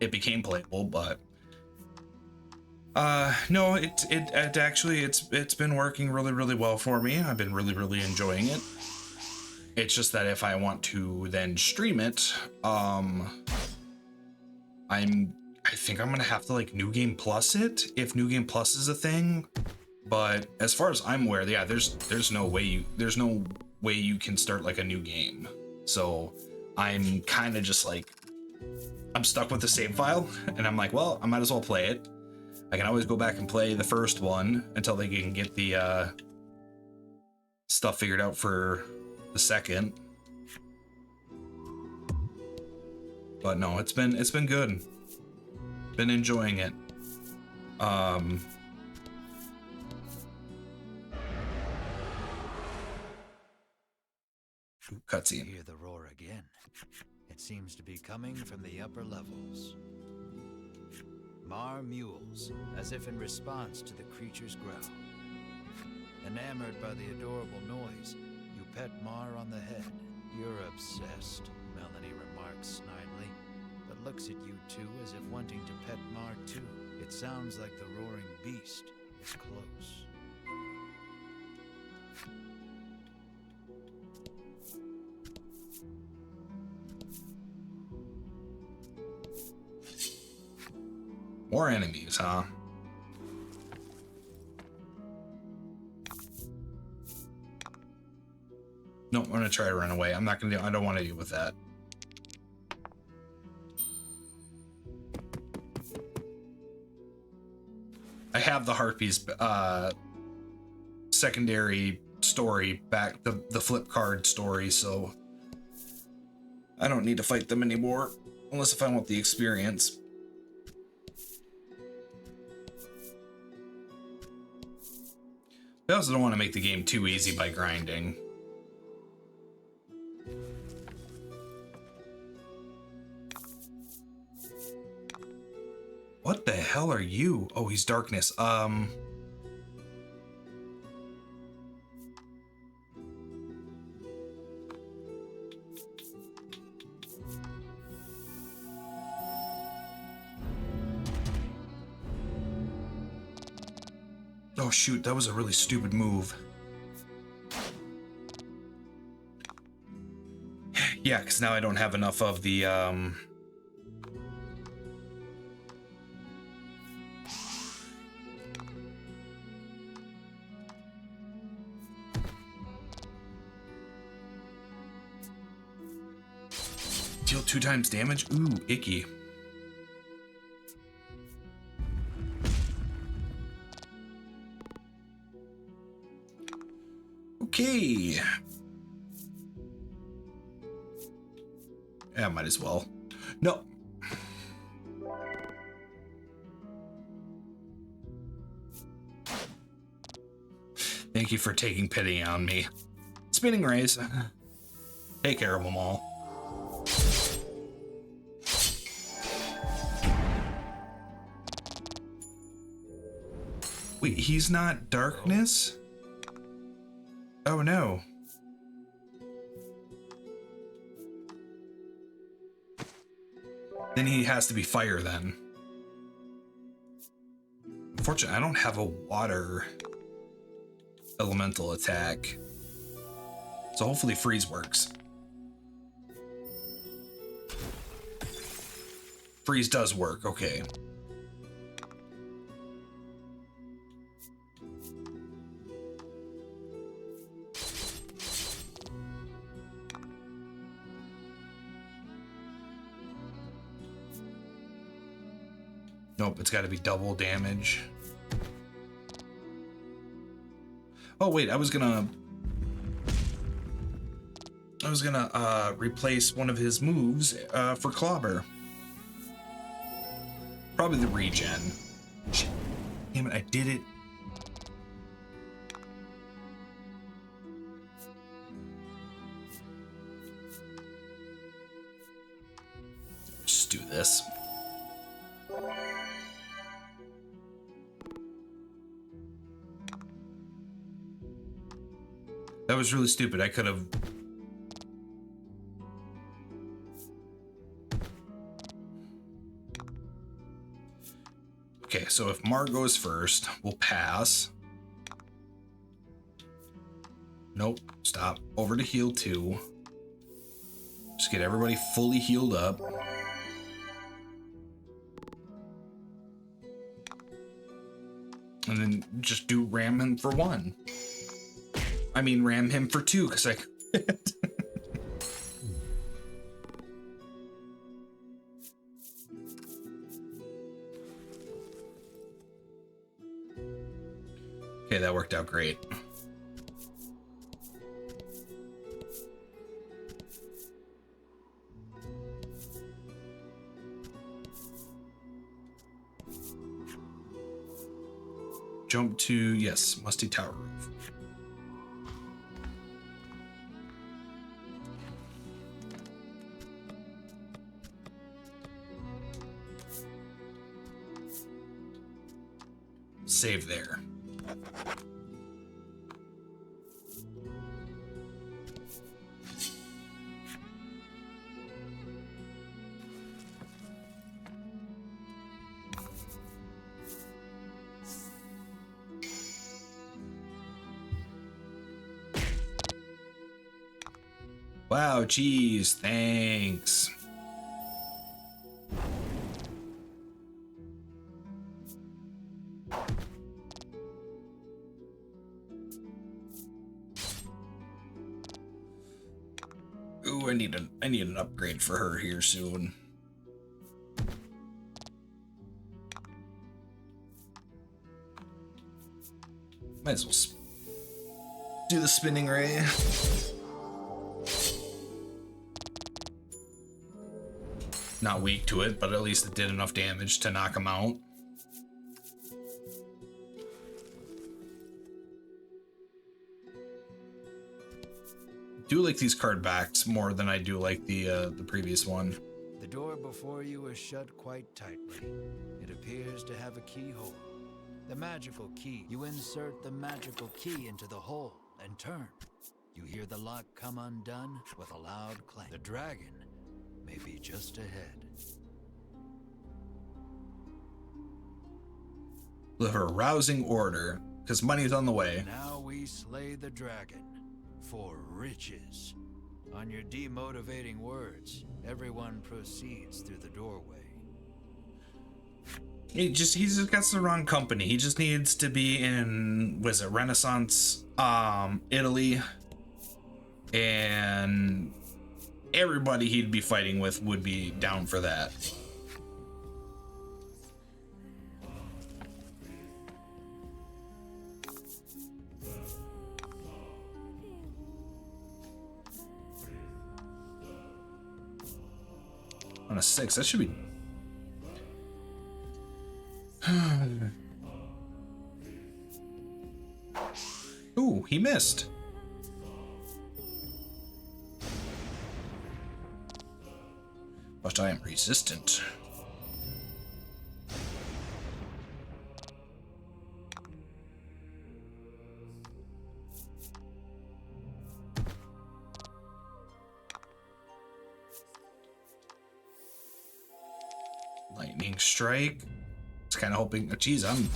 A: it became playable. But no, it actually it's been working really well for me. I've been really enjoying it. It's just that if I want to then stream it, I think I'm gonna have to like New Game Plus it, if New Game Plus is a thing. But as far as I'm aware, yeah, there's no way you can start like a new game. So I'm kind of just like, I'm stuck with the save file, and I'm like, well, I might as well play it. I can always go back and play the first one until they can get the stuff figured out for the second. But no, it's been good. Been enjoying it. cutscene.
B: Hear the roar again. It seems to be coming from the upper levels. Mar mewls, as if in response to the creature's growl. Enamored by the adorable noise, you pet Mar on the head. You're obsessed, Melanie remarks snidely, but looks at you two as if wanting to pet Mar too. It sounds like the roaring beast is close.
A: More enemies, huh? No, I'm gonna try to run away. I'm not gonna do. I don't want to deal with that. I have the Harpies secondary story back, the FeKard story, so I don't need to fight them anymore, unless if I want the experience. I also don't want to make the game too easy by grinding. What the hell are you? Oh, he's darkness. Oh shoot, that was a really stupid move. Yeah, because now I don't have enough of the deal 2 times damage? Ooh, icky. Okay. Yeah, might as well. No. Thank you for taking pity on me. Spinning rays. Take care of them all. Wait, he's not darkness? Oh no. Then he has to be fire then. Unfortunately, I don't have a water elemental attack. So hopefully freeze works. Freeze does work, okay. Nope, it's got to be double damage. Oh wait, I was gonna replace one of his moves for Clobber. Probably the regen. Shit. Damn it, I did it. Just do this. That was really stupid. I could have... Okay, so if Mar goes first, we'll pass. Nope, stop. Over to heal 2. Just get everybody fully healed up. And then just do ram him for 1. I mean, ram him for 2, because I quit. Okay, that worked out great. Jump to, yes, Musty Tower Roof. save there. Wow, geez, thanks. Ooh, I need an upgrade for her here soon. Might as well do the spinning ray. Not weak to it, but at least it did enough damage to knock him out. Do like these card backs more than I do like the previous one.
B: The door before you is shut quite tightly. It appears to have a keyhole. The magical key. You insert the magical key into the hole and turn. You hear the lock come undone with a loud clang. The dragon may be just ahead.
A: We'll have a rousing order, because money's on the way.
B: Now we slay the dragon for riches. On your demotivating words, everyone proceeds through the doorway.
A: He's just got the wrong company. He just needs to be in, was it Renaissance, Italy, and everybody he'd be fighting with would be down for that. On a 6, that should be... Ooh, he missed. But I am resistant. Lightning strike. It's kind of hoping. Oh, geez, I'm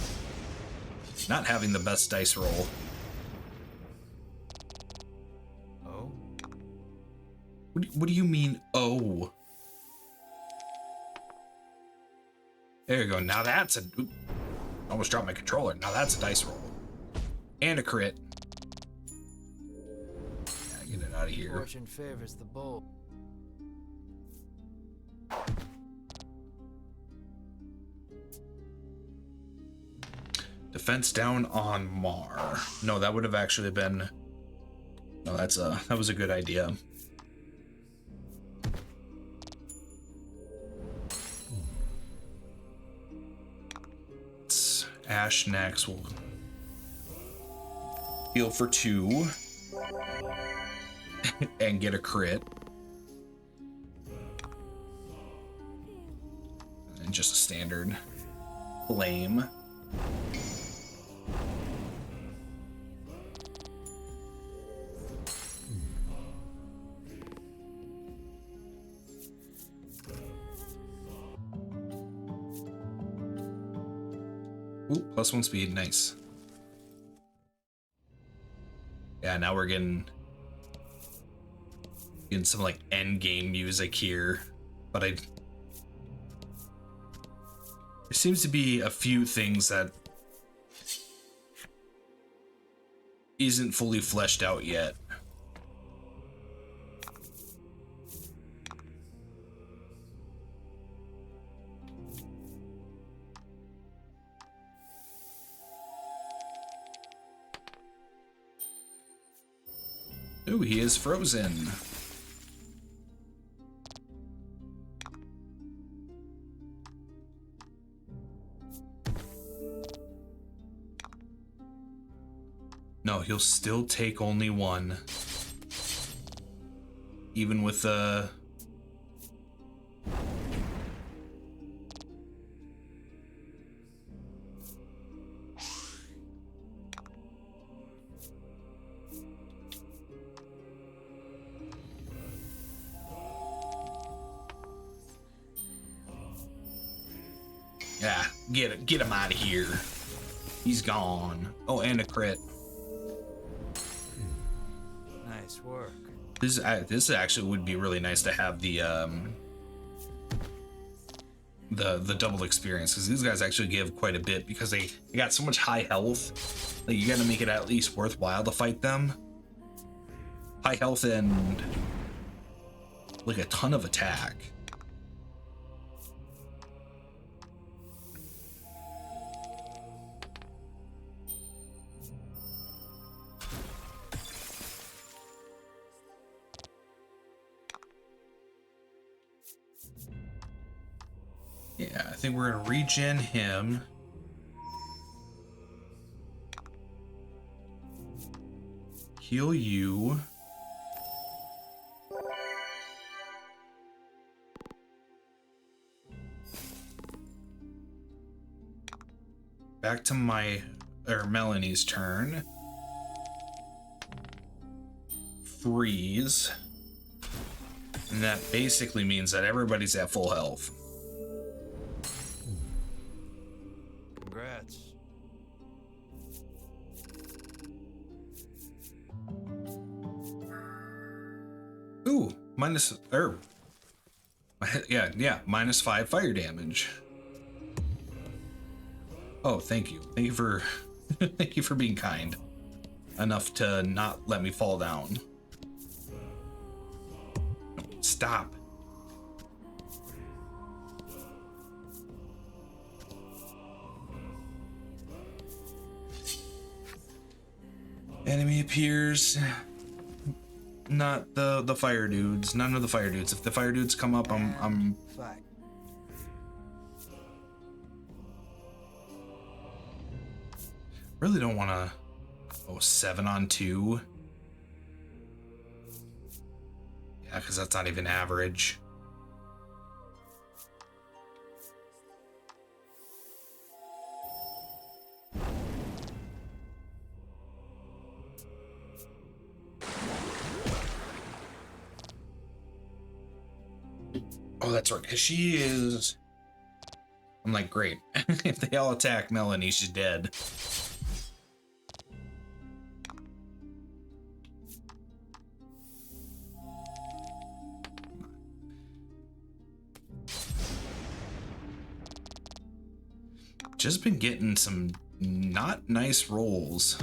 A: not having the best dice roll.
B: Oh?
A: What do you mean, oh? There you go. Now that's a... Oop, almost dropped my controller. Now that's a dice roll. And a crit. Yeah, get it out of here.
B: Fortune favors the bold.
A: Defense down on Mar. No, that would have actually been... No, that was a good idea. It's Ash next. We'll heal for 2 and get a crit. And just a standard flame. Ooh, +1 speed, nice. Yeah, now we're getting some like end game music here, but there seems to be a few things that isn't fully fleshed out yet. Ooh, he is frozen. No, he'll still take only 1. Even with the... Get him out of here. He's gone. Oh, and a crit.
B: Nice work.
A: This actually would be really nice to have the double experience, because these guys actually give quite a bit because they got so much high health. Like, you got to make it at least worthwhile to fight them. High health and like a ton of attack. Yeah, I think we're gonna regen him. Heal you. Back to Melanie's turn. Freeze. And that basically means that everybody's at full health.
B: Congrats.
A: Ooh, -5 fire damage. Oh, thank you. Thank you for thank you for being kind enough to not let me fall down. Stop. Enemy appears. Not the fire dudes. None of the fire dudes. If the fire dudes come up, I'm
B: Fight.
A: really don't want to. Oh, 7-on-2. Yeah, because that's not even average. Oh, that's right, because she is... I'm like, great. If they all attack Melanie, she's dead. Just been getting some not nice rolls.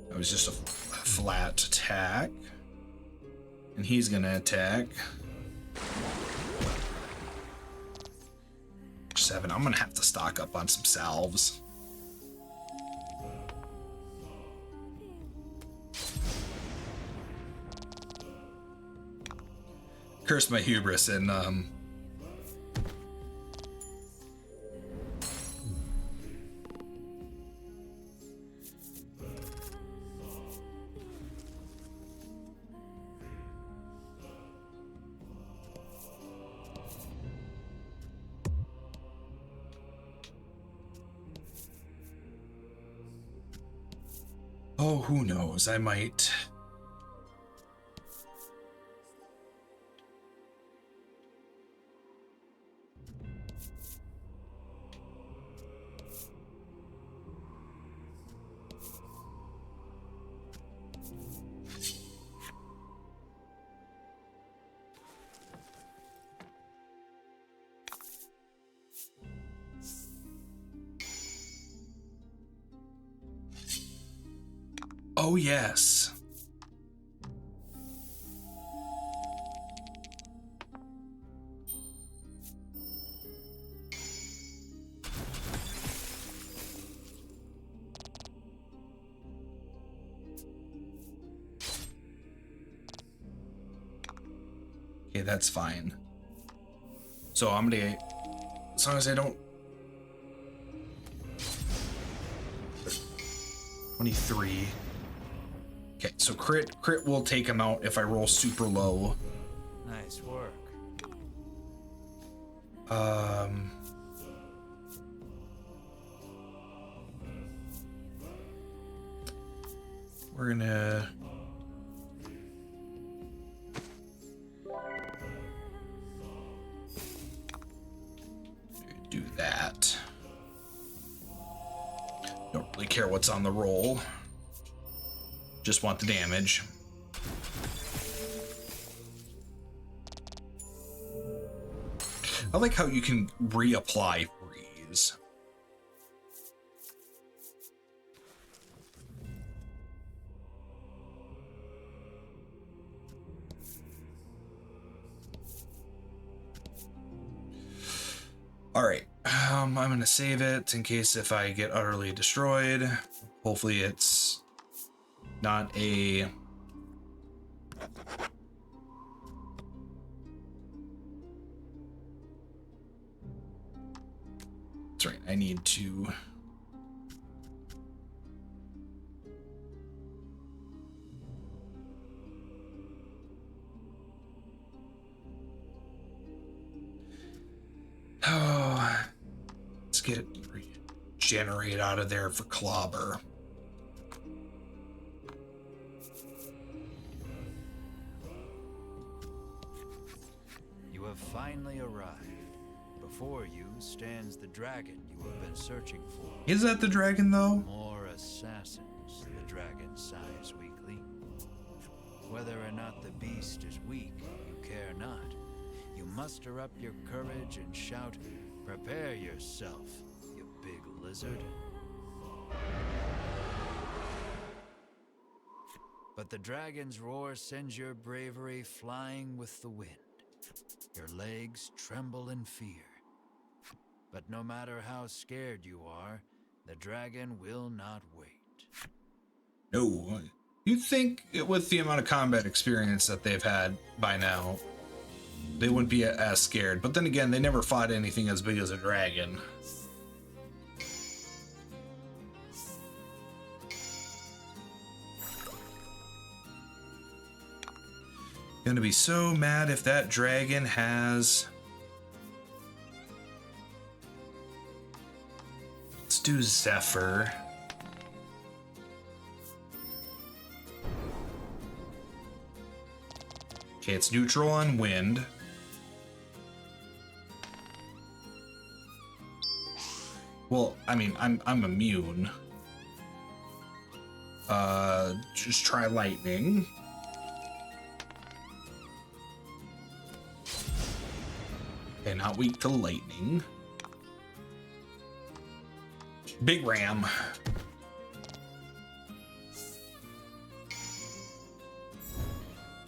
A: That was just a flat attack. And he's gonna attack. 7. I'm gonna have to stock up on some salves. Curse my hubris and oh, who knows? I might. Oh, yes. Okay, that's fine. So I'm gonna, as long as I don't. 23. Okay, so crit will take him out if I roll super low.
B: Nice work.
A: we're gonna do that. Don't really care what's on the roll. Just want the damage. I like how you can reapply freeze. All right, I'm gonna save it in case if I get utterly destroyed. Hopefully it's not a... That's right, I need to... Oh, let's get it regenerate out of there for clobber.
B: You have finally arrived. Before you stands the dragon you have been searching for.
A: Is that the dragon, though?
B: More assassins, the dragon sighs weakly. Whether or not the beast is weak, you care not. You muster up your courage and shout, "Prepare yourself, you big lizard." But the dragon's roar sends your bravery flying with the wind. Your legs tremble in fear. But no matter how scared you are, the dragon will not wait.
A: No. You'd think with the amount of combat experience that they've had by now, they wouldn't be as scared. But then again, they never fought anything as big as a dragon. Gonna be so mad if that dragon has... Let's do Zephyr. Okay, it's neutral on wind. Well, I mean, I'm immune. Just try lightning. Okay, not weak to lightning. Big Ram.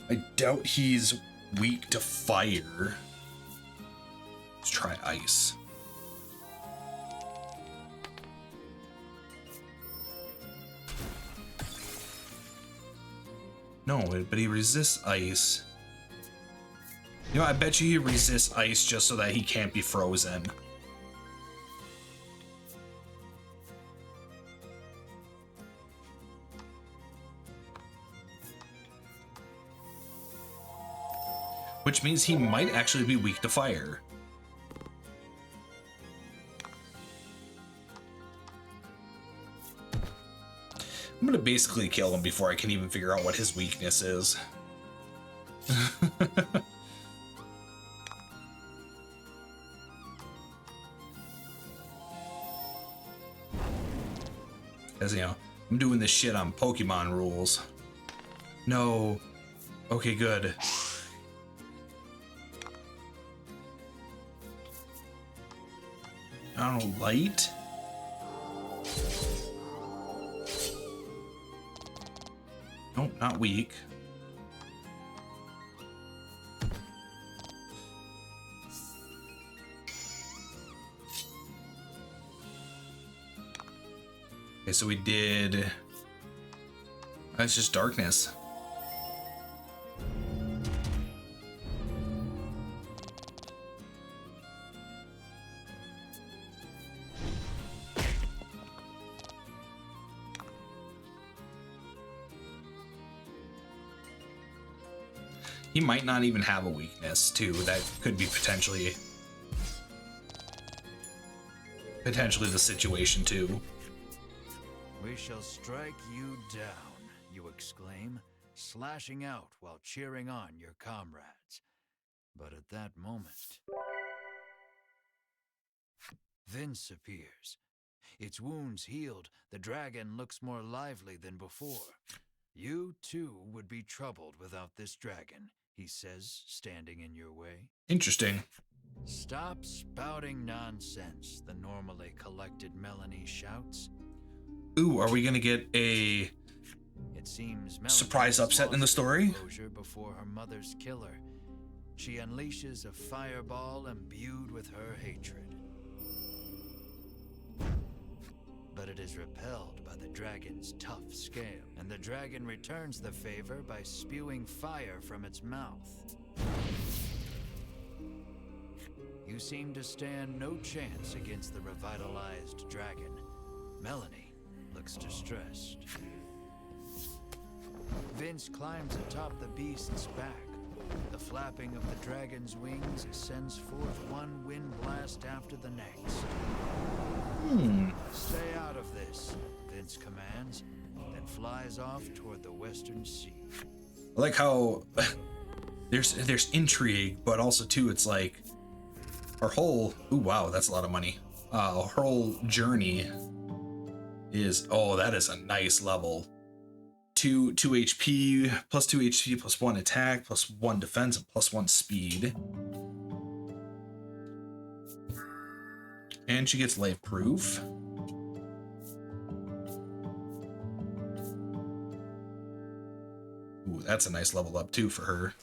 A: I doubt he's weak to fire. Let's try ice. No, but he resists ice. You know, I bet you he resists ice just so that he can't be frozen. Which means he might actually be weak to fire. I'm gonna basically kill him before I can even figure out what his weakness is. As you know, I'm doing this shit on Pokemon rules. No. Okay, good. I don't know, light? Nope, not weak. Okay, so we did... That's just darkness. He might not even have a weakness, too. That could be potentially the situation, too.
B: We shall strike you down, you exclaim, slashing out while cheering on your comrades. But at that moment, Vince appears. Its wounds healed, the dragon looks more lively than before. You, too, would be troubled without this dragon, he says, standing in your way.
A: Interesting.
B: Stop spouting nonsense, the normally collected Meliane shouts.
A: Ooh, are we gonna get a
B: It seems
A: surprise upset in the story?
B: Before her mother's killer, she unleashes a fireball imbued with her hatred. But it is repelled by the dragon's tough scale, and the dragon returns the favor by spewing fire from its mouth. You seem to stand no chance against the revitalized dragon. Meliane looks distressed. Vince climbs atop the beast's back. The flapping of the dragon's wings sends forth one wind blast after the next. Stay out of this, Vince commands, then flies off toward the western sea.
A: I like how there's intrigue, but also too it's like her whole ooh wow, that's a lot of money. Her whole journey is that is a nice level. 2 HP plus 2 HP plus 1 attack plus 1 defense and plus 1 speed. And she gets life proof. Ooh, that's a nice level up too for her.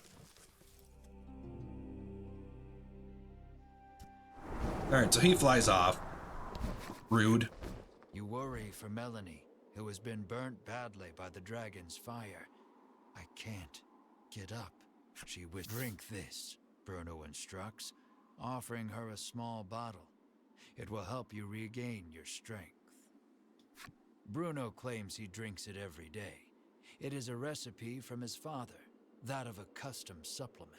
A: Alright, so he flies off. Rude.
B: You worry for Meliane, who has been burnt badly by the dragon's fire. I can't get up. She would drink this, Bruno instructs, offering her a small bottle. It will help you regain your strength. Bruno claims he drinks it every day. It is a recipe from his father, that of a custom supplement.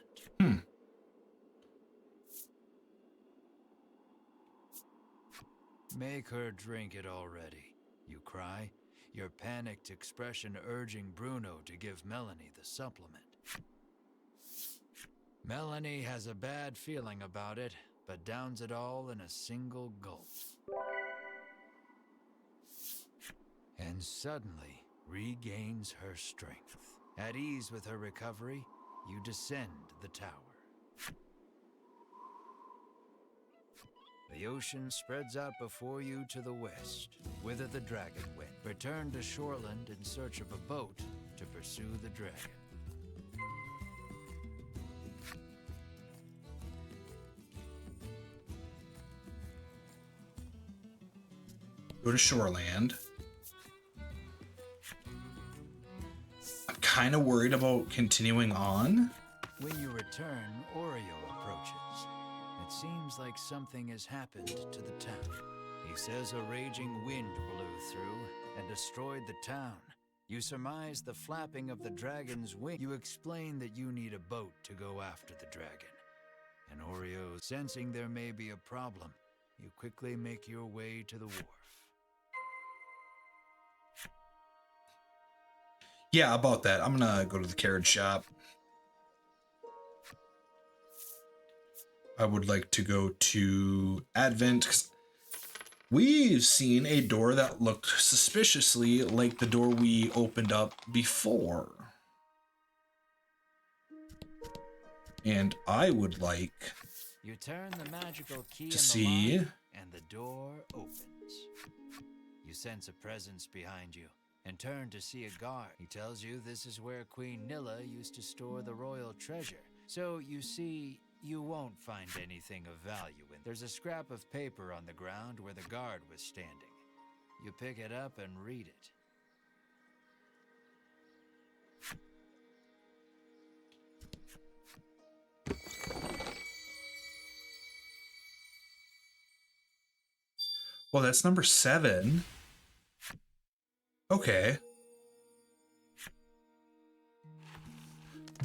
B: Make her drink it already, you cry, your panicked expression urging Bruno to give Meliane the supplement. Meliane has a bad feeling about it, but downs it all in a single gulp. And suddenly regains her strength. At ease with her recovery, you descend the tower. The ocean spreads out before you to the west, whither the dragon went. Return to shoreland in search of a boat to pursue the dragon.
A: Go to shoreland. I'm kind of worried about continuing on.
B: When you return, Oreo approaches. It seems like something has happened to the town. He says a raging wind blew through and destroyed the town. You surmise the flapping of the dragon's wing. You explain that you need a boat to go after the dragon. And Oreo, sensing there may be a problem, you quickly make your way to the wharf.
A: Yeah, about that. I'm gonna go to the carriage shop. I would like to go to Advent, 'cause we've seen a door that looked suspiciously like the door we opened up before. And I would like
B: You turn the magical key
A: to
B: in
A: see
B: the lock, and the door opens. You sense a presence behind you and turn to see a guard. He tells you this is where Queen Nilla used to store the royal treasure. So you see, you won't find anything of value in. There's a scrap of paper on the ground where the guard was standing. You pick it up and read it.
A: well, that's number 7. Okay.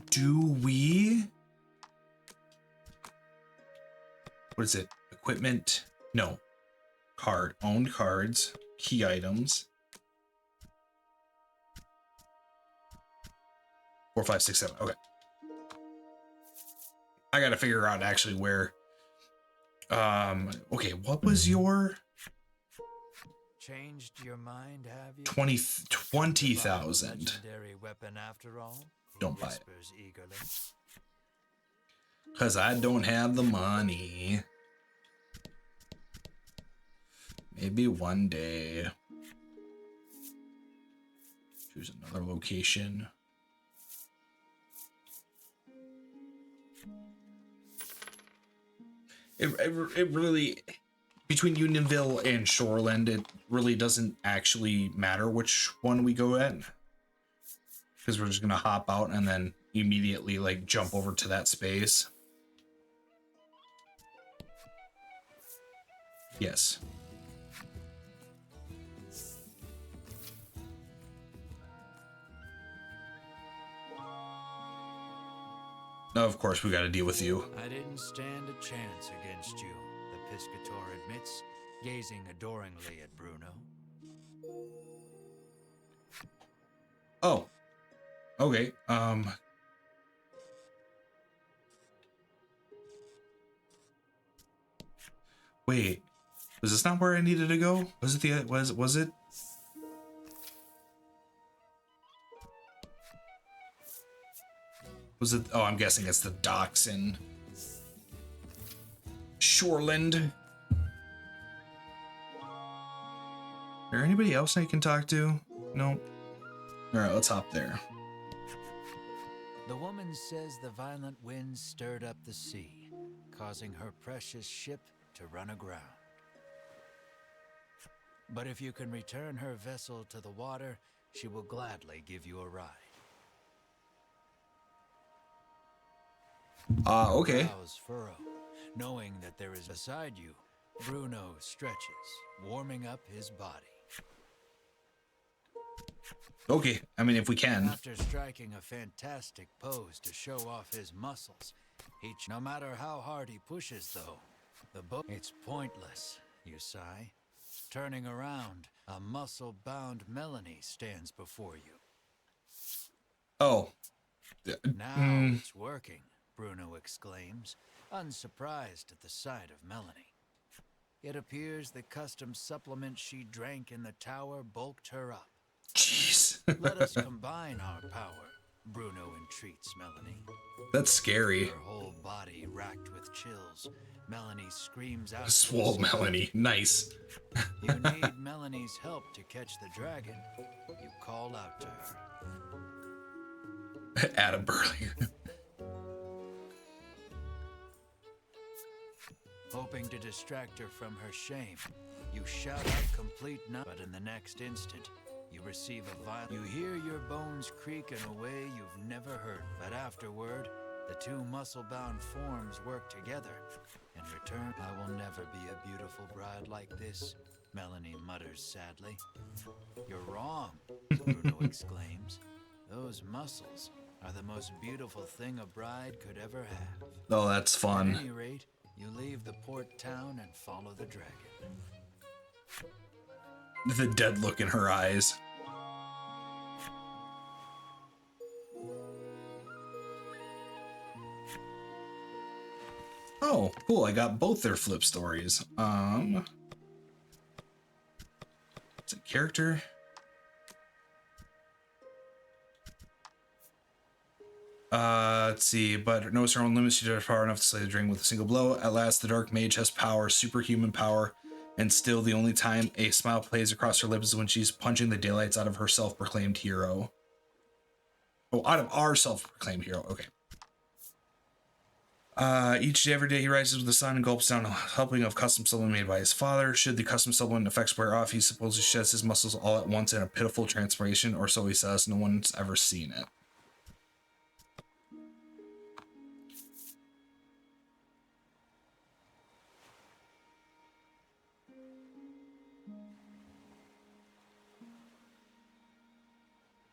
A: Do we... What is it? Equipment? No. Owned cards. Key items. 4, 5, 6, 7. Okay. I gotta figure out actually where. Okay, what was your
B: Changed your mind, have you?
A: 20,000?
B: Legendary weapon after all? He
A: Don't buy it.
B: whispers eagerly.
A: Cause I don't have the money. Maybe one day. Choose another location. It really, between Unionville and Shoreland, it really doesn't actually matter which one we go at, because we're just gonna hop out and then immediately like jump over to that space. Yes. Now, of course, we got to deal with you.
B: I didn't stand a chance against you, the Piscator admits, gazing adoringly at Bruno.
A: Oh. Okay. Wait. Was this not where I needed to go? Was it the was it? Was it? Oh, I'm guessing it's the docks in Shoreland. Is there anybody else I can talk to? Nope. All right, let's hop there.
B: The woman says the violent winds stirred up the sea, causing her precious ship to run aground. But if you can return her vessel to the water, she will gladly give you a ride.
A: Okay.
B: Brows furrow, knowing that there is beside you. Bruno stretches, warming up his body.
A: Okay, I mean, if we can.
B: After striking a fantastic pose to show off his muscles, no matter how hard he pushes, though, it's pointless, you sigh. Turning around, a muscle-bound Meliane stands before you.
A: Oh.
B: Now it's working, Bruno exclaims, unsurprised at the sight of Meliane. It appears the custom supplement she drank in the tower bulked her up.
A: Jeez.
B: Let us combine our power, Bruno entreats Meliane.
A: That's scary.
B: Her whole body racked with chills, Meliane screams out.
A: Swole Meliane. Nice.
B: You need Melanie's help to catch the dragon. You call out to her.
A: Adam Burley.
B: Hoping to distract her from her shame, you shout out complete but in the next instant, you receive a violent. You hear your bones creak in a way you've never heard, but afterward, the two muscle-bound forms work together. In return, I will never be a beautiful bride like this, Meliane mutters sadly. You're wrong, Bruno exclaims. Those muscles are the most beautiful thing a bride could ever have.
A: Oh, that's fun.
B: At any rate, you leave the port town and follow the dragon.
A: The dead look in her eyes. Oh, cool. I got both their flip stories. It's a character. Let's see, but knows her own limits. She does power enough to slay the dragon with a single blow. At last, the dark mage has power, superhuman power, and still the only time a smile plays across her lips is when she's punching the daylights out of her self-proclaimed hero. Oh, out of our self-proclaimed hero. Okay. Each day, every day, he rises with the sun and gulps down a helping of custom supplement made by his father. Should the custom supplement effects wear off, he supposedly sheds his muscles all at once in a pitiful transformation, or so he says. No one's ever seen it.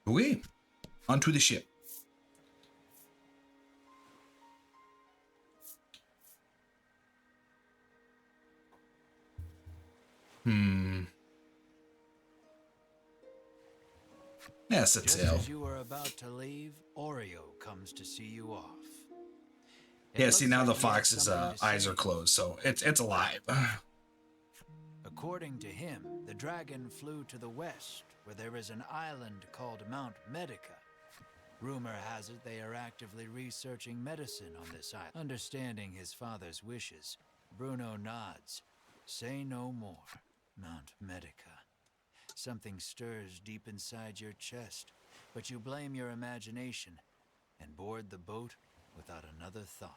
A: Okay, onto the ship. Yeah, set
B: Just
A: sail.
B: as you are about to leave, Oreo comes to see you off. It
A: Yeah, see
B: looks
A: now
B: like
A: the
B: he has
A: fox's
B: something to
A: eyes
B: say.
A: are closed, so it's alive.
B: According to him, the dragon flew to the west, where there is an island called Mount Medica. Rumor has it they are actively researching medicine on this island. Understanding his father's wishes, Bruno nods. Say no more, Mount Medica. Something stirs deep inside your chest, but you blame your imagination and board the boat without another thought.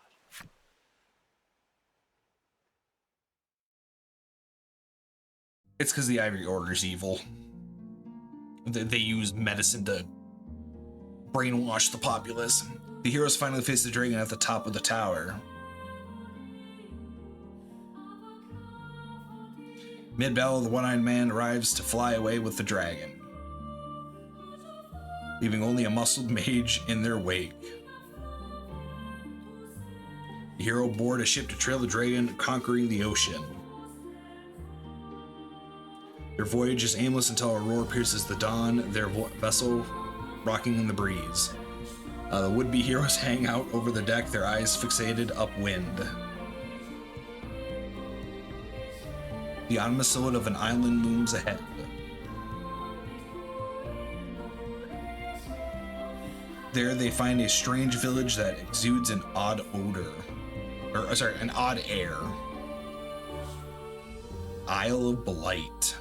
A: It's because the Ivory Order is evil. They use medicine to brainwash the populace. The heroes finally face the dragon at the top of the tower. Mid-battle, the one-eyed man arrives to fly away with the dragon, leaving only a muscled mage in their wake. The hero board a ship to trail the dragon, conquering the ocean. Their voyage is aimless until a roar pierces the dawn, their vessel rocking in the breeze. The would-be heroes hang out over the deck, their eyes fixated upwind. The ominous silhouette of an island looms ahead. There they find a strange village that exudes an odd odor. An odd air. Isle of Blight.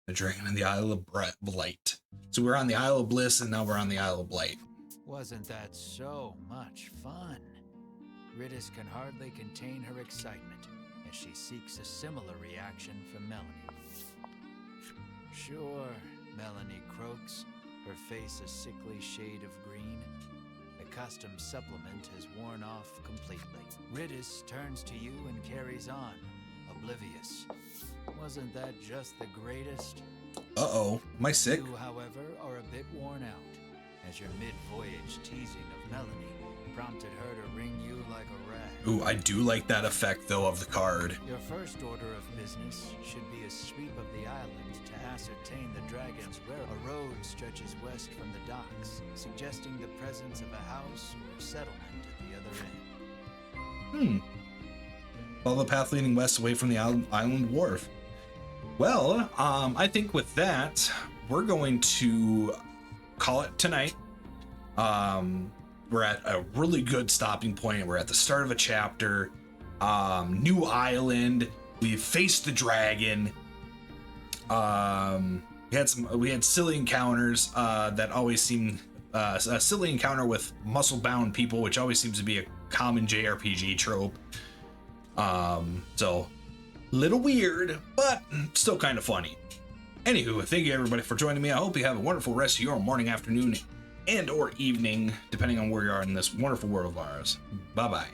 A: The dragon and the Isle of Blight. So we're on the Isle of Bliss, and now we're on the Isle of Blight.
B: Wasn't that so much fun? Ridis can hardly contain her excitement as she seeks a similar reaction from Meliane. Sure, Meliane croaks, her face a sickly shade of green. The custom supplement has worn off completely. Ridis turns to you and carries on, oblivious. Wasn't that just the greatest?
A: Uh-oh, am I sick?
B: You, however, are a bit worn out, as your mid-voyage teasing of Meliane prompted her to wring you like a rag.
A: Ooh, I do like that effect, though, of the card.
B: Your first order of business should be a sweep of the island to ascertain the dragon's where a road stretches west from the docks, suggesting the presence of a house or settlement at the other end.
A: Follow the path leading west away from the island wharf. Well, I think with that, we're going to call it tonight. We're at a really good stopping point. We're at the start of a chapter. New island. We've faced the dragon. We had silly encounters that always seem a silly encounter with muscle-bound people, which always seems to be a common JRPG trope. So little weird, but still kind of funny. Anywho, thank you everybody for joining me. I hope you have a wonderful rest of your morning, afternoon, and or evening, depending on where you are in this wonderful world of ours. Bye-bye.